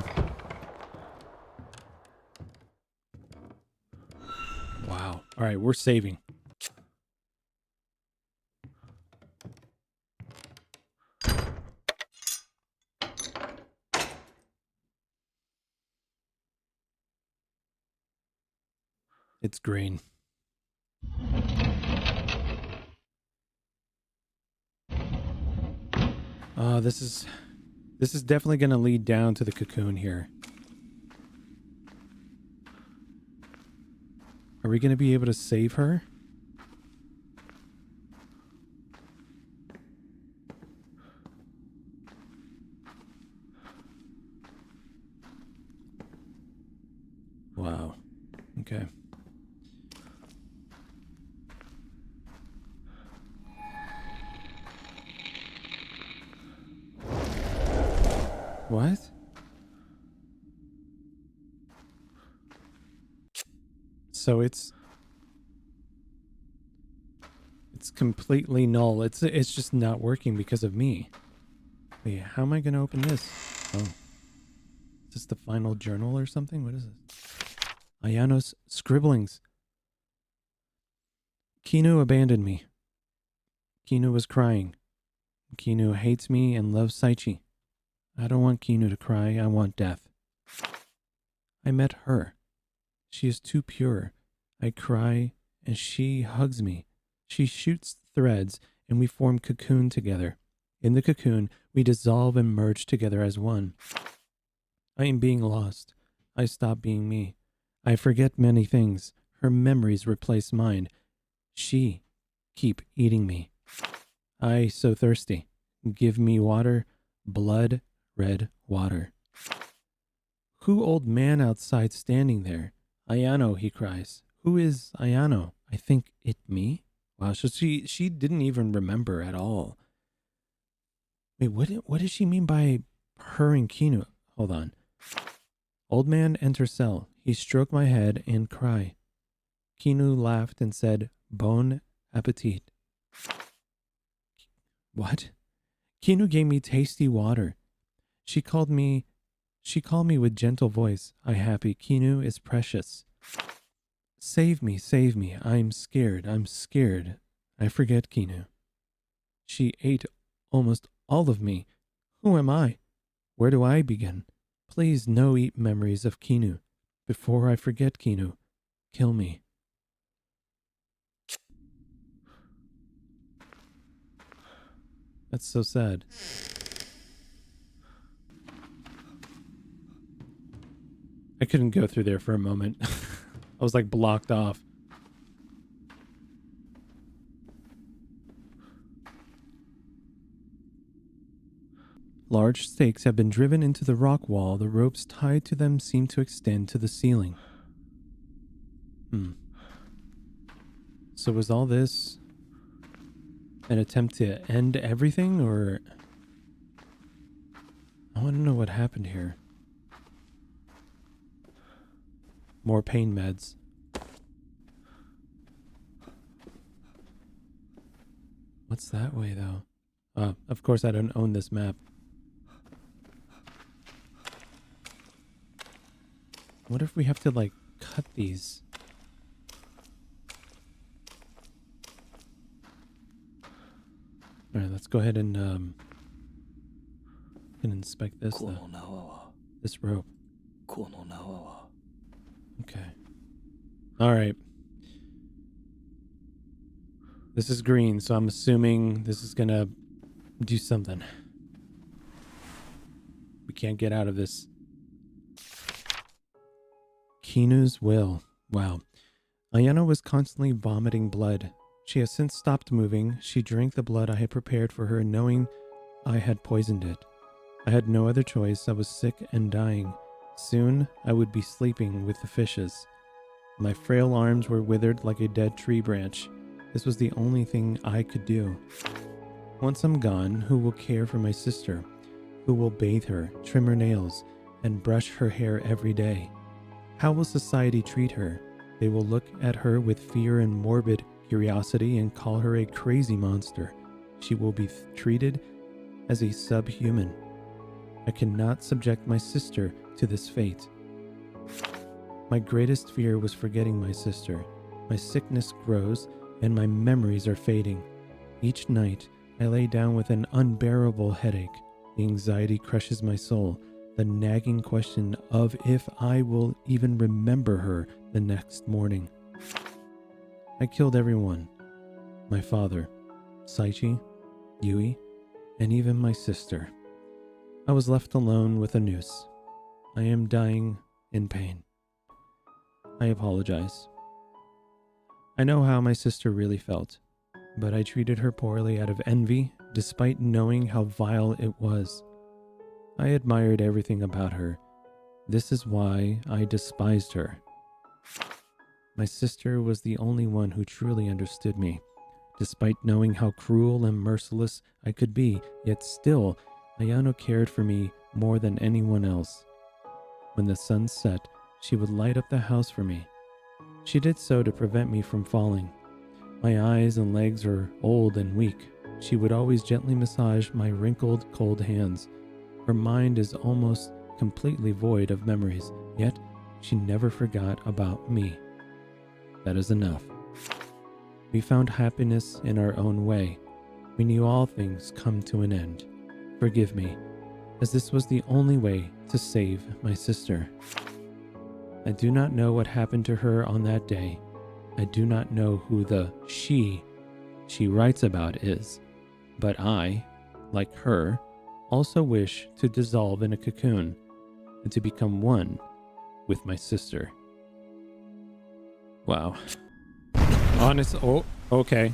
Wow. All right, we're saving. It's green. This is definitely going to lead down to the cocoon here. Are we going to be able to save her? Okay. What? So it's completely null. It's just not working because of me. Wait, how am I gonna open this? Oh. Is this the final journal or something? What is this? Ayano's scribblings. Kinu abandoned me. Kinu was crying. Kinu hates me and loves Saichi. I don't want Kinu to cry. I want death. I met her. She is too pure. I cry and she hugs me. She shoots threads and we form cocoon together. In the cocoon, we dissolve and merge together as one. I am being lost. I stop being me. I forget many things. Her memories replace mine. She keep eating me. I so thirsty. Give me water, blood, red water. Who old man outside standing there? Ayano, he cries. Who is Ayano? I think it me? Wow, so she didn't even remember at all. Wait, what does she mean by her and Kinu? Hold on. Old man enter cell. He stroked my head and cry. Kinu laughed and said, Bon appetit. What? Kinu gave me tasty water. She called me with gentle voice. I happy. Kinu is precious. Save me, save me. I'm scared. I forget Kinu. She ate almost all of me. Who am I? Where do I begin? Please no eat memories of Kinu. Before I forget Kinu, kill me. That's so sad. I couldn't go through there for a moment. I was like blocked off. Large stakes have been driven into the rock wall. The ropes tied to them seem to extend to the ceiling. So was all this an attempt to end everything, or... I want to know what happened here. More pain meds. What's that way, though? Of course I don't own this map. What if we have to, like, cut these? Alright, let's go ahead and inspect this, though. This rope. Okay. Alright. This is green, so I'm assuming this is gonna do something. We can't get out of this. Kinu's will. Wow. Ayano was constantly vomiting blood. She has since stopped moving. She drank the blood I had prepared for her, knowing I had poisoned it. I had no other choice. I was sick and dying. Soon, I would be sleeping with the fishes. My frail arms were withered like a dead tree branch. This was the only thing I could do. Once I'm gone, who will care for my sister? Who will bathe her, trim her nails, and brush her hair every day? How will society treat her? They will look at her with fear and morbid curiosity and call her a crazy monster. She will be treated as a subhuman. I cannot subject my sister to this fate. My greatest fear was forgetting my sister. My sickness grows and my memories are fading. Each night, I lay down with an unbearable headache. The anxiety crushes my soul. The nagging question of if I will even remember her the next morning. I killed everyone. My father, Saichi, Yui, and even my sister. I was left alone with a noose. I am dying in pain. I apologize. I know how my sister really felt, but I treated her poorly out of envy, despite knowing how vile it was. I admired everything about her. This is why I despised her. My sister was the only one who truly understood me. Despite knowing how cruel and merciless I could be, yet still, Ayano cared for me more than anyone else. When the sun set, she would light up the house for me. She did so to prevent me from falling. My eyes and legs are old and weak. She would always gently massage my wrinkled, cold hands. Her mind is almost completely void of memories, yet she never forgot about me. That is enough. We found happiness in our own way. We knew all things come to an end. Forgive me, as this was the only way to save my sister. I do not know what happened to her on that day. I do not know who the she writes about is. But I, like her, also wish to dissolve in a cocoon and to become one with my sister. Wow. Honest. Oh, okay.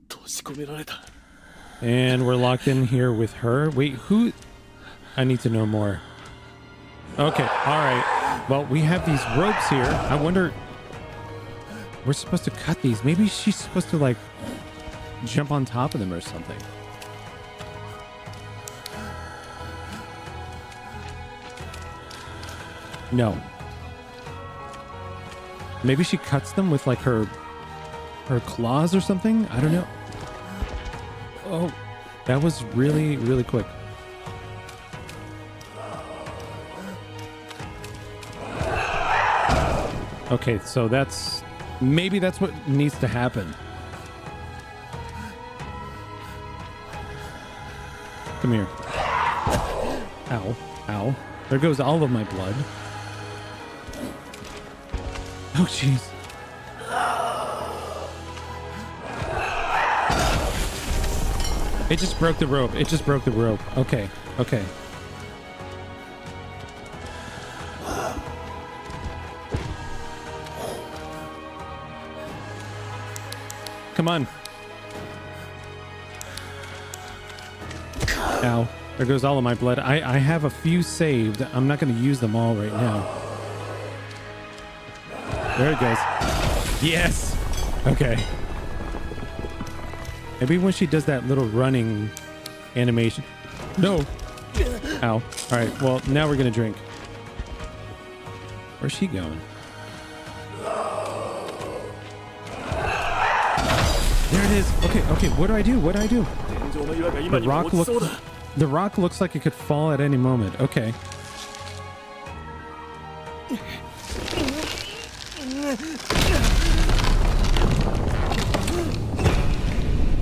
閉じ込められた。 And we're locked in here with her. Wait, who? I need to know more. Okay, alright. Well, we have these ropes here. I wonder... We're supposed to cut these. Maybe she's supposed to, like, jump on top of them or something. No. Maybe she cuts them with, like, her claws or something? I don't know. Oh, that was really, really quick. Okay, so that's... Maybe that's what needs to happen. Come here. Ow. Ow. There goes all of my blood. Oh, jeez. It just broke the rope. It just broke the rope. Okay. Okay. Come on. Ow. There goes all of my blood. I have a few saved. I'm not going to use them all right now. There it goes. Yes. Okay. Maybe when she does that little running animation. No. Ow. All right. Well, now we're going to drink. Where's she going? There it is. Okay. Okay. What do I do? What do I do? The rock looks like it could fall at any moment. Okay.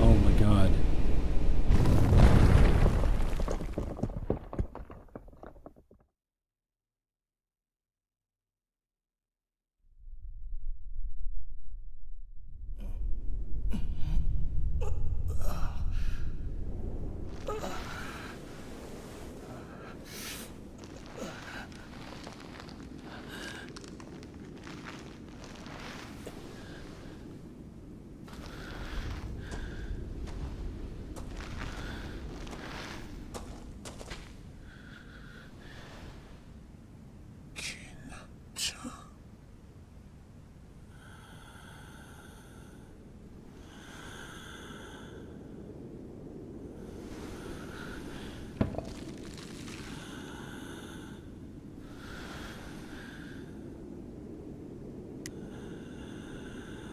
Oh my god.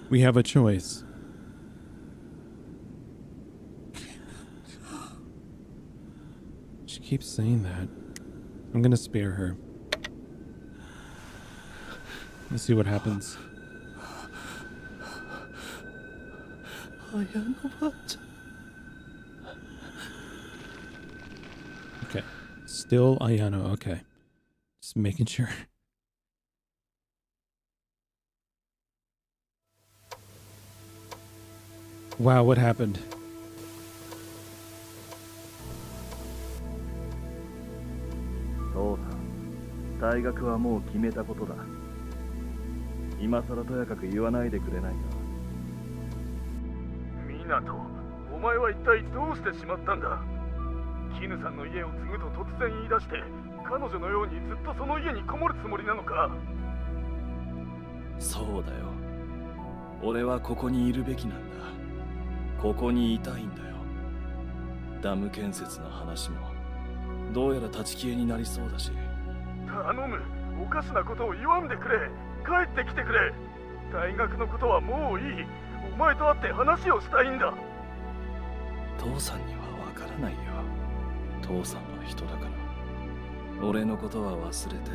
We have a choice. She keeps saying that. I'm gonna spare her. Let's see what happens. Okay. Still Ayano. Okay. Just making sure. Wow, what happened? So, 大学はもう決めたことだ。今さらとやかく言わないでくれないか。湊、お前は一体どうしてしまったんだ。絹さんの家を継ぐと突然言い出して、彼女のようにずっとその家にこもるつもりなのか。そうだよ。俺はここにいるべきなんだ。ここにいたいんだよ。ダム建設の話もどうやら立ち消えになりそうだし。頼む、おかしなことを言わんでくれ。帰ってきてくれ。大学のことはもういい。お前と会って話をしたいんだ。父さんにはわからないよ。父さんは人だから。俺のことは忘れて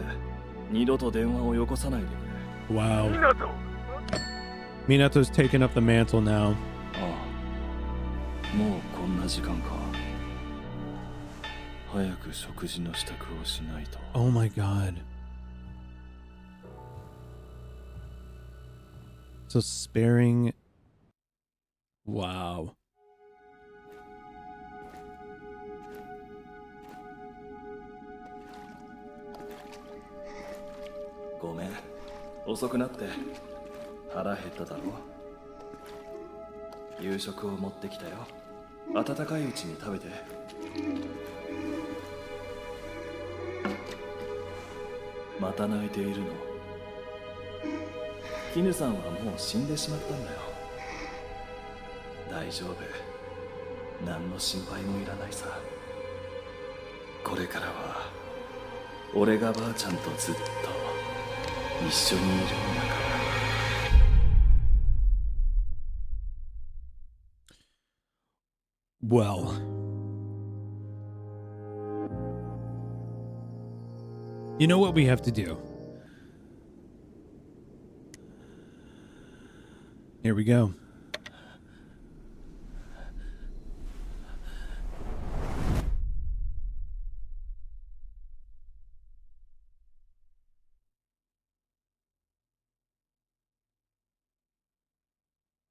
二度と電話をよこさないでくれ。Wow. 港。 Minato's taken up the mantle now. ああ、もうこんな時間か。早く食事の支度をしないと。 Oh my god. So sparing. Wow. ごめん、遅くなって腹減っただろ。夕食を持ってきたよ。温かいうちに食べて。また泣いているの？絹さんはもう死んでしまったんだよ。大丈夫、何の心配もいらないさ。これからは俺がばあちゃんとずっと一緒にいるんだから。Well. You know what we have to do? Here we go.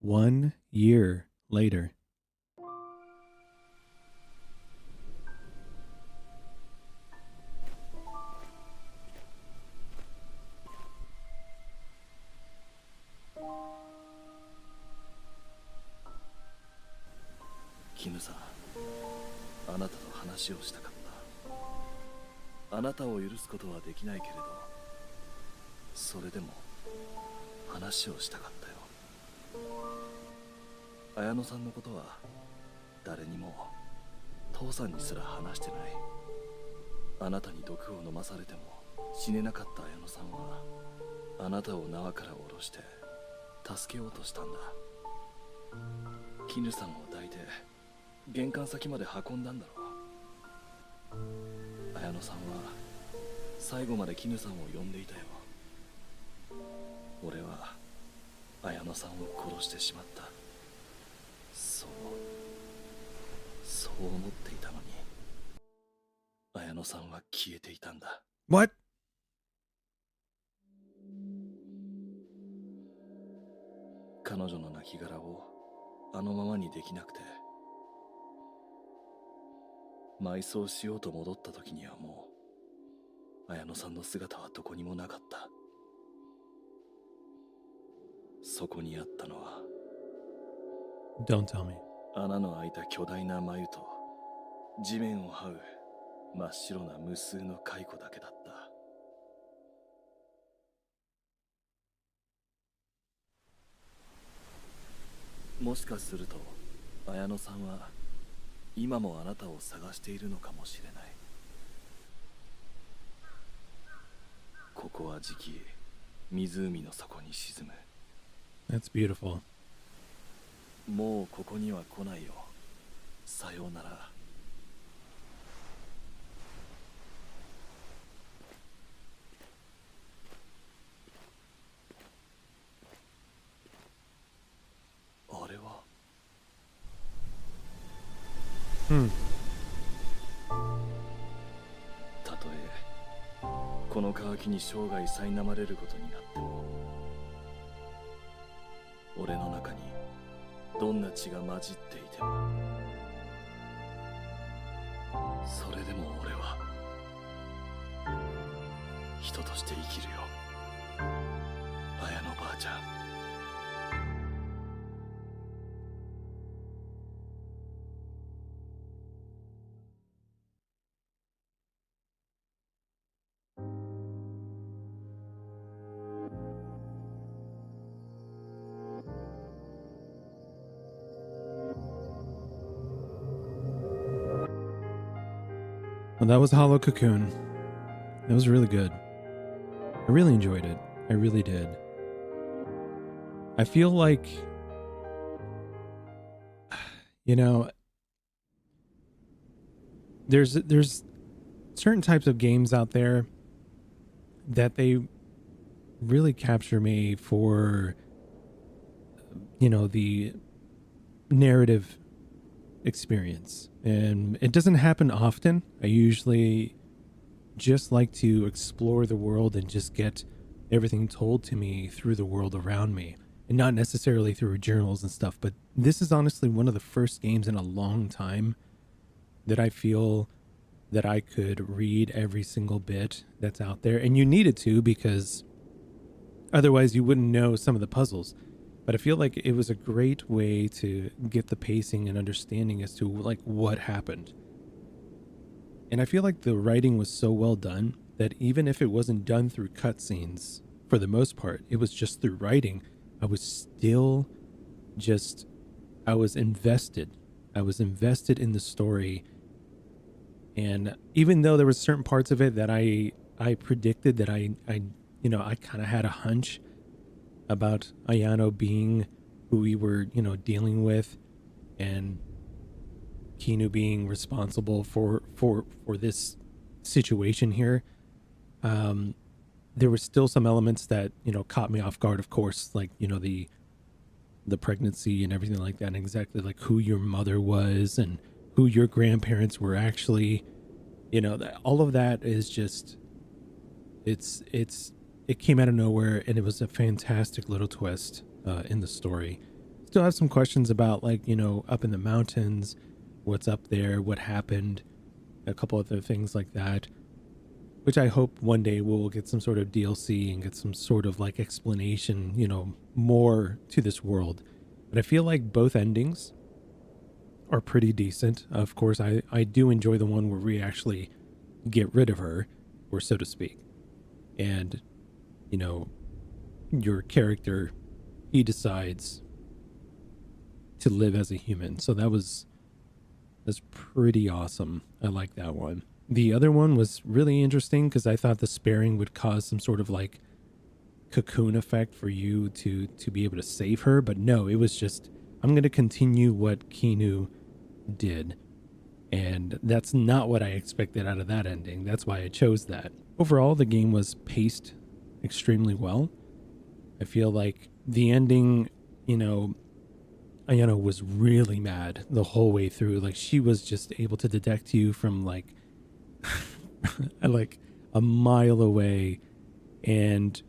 One year later.絹さん、あなたと話をしたかった。あなたを許すことはできないけれど、それでも話をしたかったよ。綾乃さんのことは誰にも、父さんにすら話してない。あなたに毒を飲まされても死ねなかった綾乃さんは、あなたを縄から下ろして助けようとしたんだ。絹さんを抱いて玄関先まで運んだんだろう。綾乃さんは最後まで絹さんを呼んでいたよ。俺は綾乃さんを殺してしまった。そう思っていたのに、綾乃さんは消えていたんだ。 What? 彼女の亡骸をあのままにできなくて、埋葬しようと戻った時にはもう綾乃さんの姿はどこにもなかった。そこにあったのは Don't tell me. 穴の開いた巨大な繭と地面を這う真っ白な無数の蚕だけだった。もしかすると綾乃さんは今もあなたを探しているのかもしれない。ここはじき湖の底に沈む。 That's beautiful. もうここには来ないよ。さようなら。あれは たとえこの渇きに生涯苛まれることになっても、俺の中にどんな血が混じっていても、それでも俺は人として生きるよ。綾乃ばあちゃん。Well, that was Hollow Cocoon. That was really good. I really enjoyed it. I really did. I feel like, you know, there's certain types of games out there that they really capture me for, you know, the narrative experience. And it doesn't happen often. I usually just like to explore the world and just get everything told to me through the world around me, and not necessarily through journals and stuff. But this is honestly one of the first games in a long time that I feel that I could read every single bit that's out there. And you needed to, because otherwise you wouldn't know some of the puzzles. But I feel like it was a great way to get the pacing and understanding as to like what happened. And I feel like the writing was so well done that even if it wasn't done through cutscenes, for the most part, it was just through writing, I was still just, I was invested. I was invested in the story. And even though there was certain parts of it that I predicted, that I you know, I kind of had a hunch about Ayano being who we were, you know, dealing with, and Kinu being responsible for this situation here. There were still some elements that, you know, caught me off guard, of course, like, you know, the pregnancy and everything like that, and exactly like who your mother was and who your grandparents were actually, you know, that, all of that is just, it came out of nowhere, and it was a fantastic little twist in the story. Still have some questions about, like, you know, up in the mountains, what's up there, what happened, a couple other things like that, which I hope one day we'll get some sort of DLC and get some sort of like explanation, you know, more to this world. But I feel like both endings are pretty decent. Of course, I do enjoy the one where we actually get rid of her, or so to speak. And, you know, your character, he decides to live as a human. So that's pretty awesome. I like that one. The other one was really interesting because I thought the sparing would cause some sort of like cocoon effect for you to be able to save her. But no, it was just, I'm going to continue what Kinu did. And that's not what I expected out of that ending. That's why I chose that. Overall, the game was paced extremely well. I feel like the ending, you know, Ayano was really mad the whole way through. Like, she was just able to detect you from like like a mile away. And,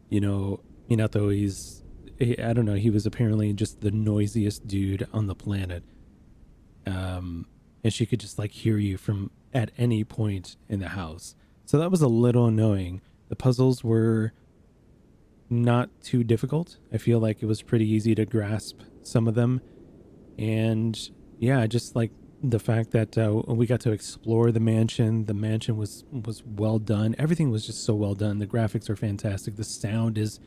you know, Minato, I don't know, he was apparently just the noisiest dude on the planet. And she could just like hear you from at any point in the house. So that was a little annoying. The puzzles were not too difficult. I feel like it was pretty easy to grasp some of them. And yeah, just like the fact that we got to explore the mansion. The mansion was well done. Everything was just so well done. The graphics are fantastic. The sound is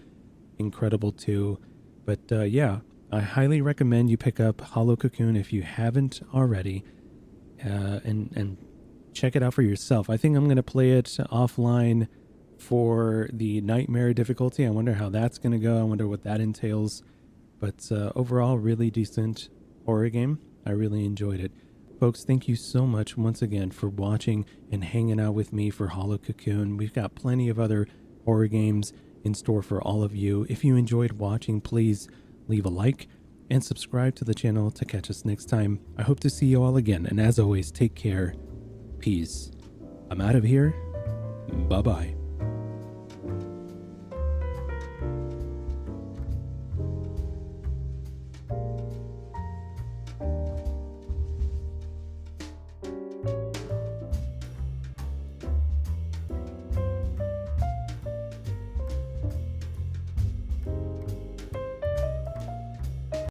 incredible too. But yeah, I highly recommend you pick up Hollow Cocoon if you haven't already, and check it out for yourself. I think I'm going to play it offline for the nightmare difficulty. I wonder how that's going to go. I wonder what that entails. But overall, really decent horror game. I really enjoyed it. Folks, thank you so much once again for watching and hanging out with me for Hollow Cocoon. We've got plenty of other horror games in store for all of you. If you enjoyed watching, please leave a like and subscribe to the channel to catch us next time. I hope to see you all again. And as always, take care. Peace. I'm out of here. Bye-bye.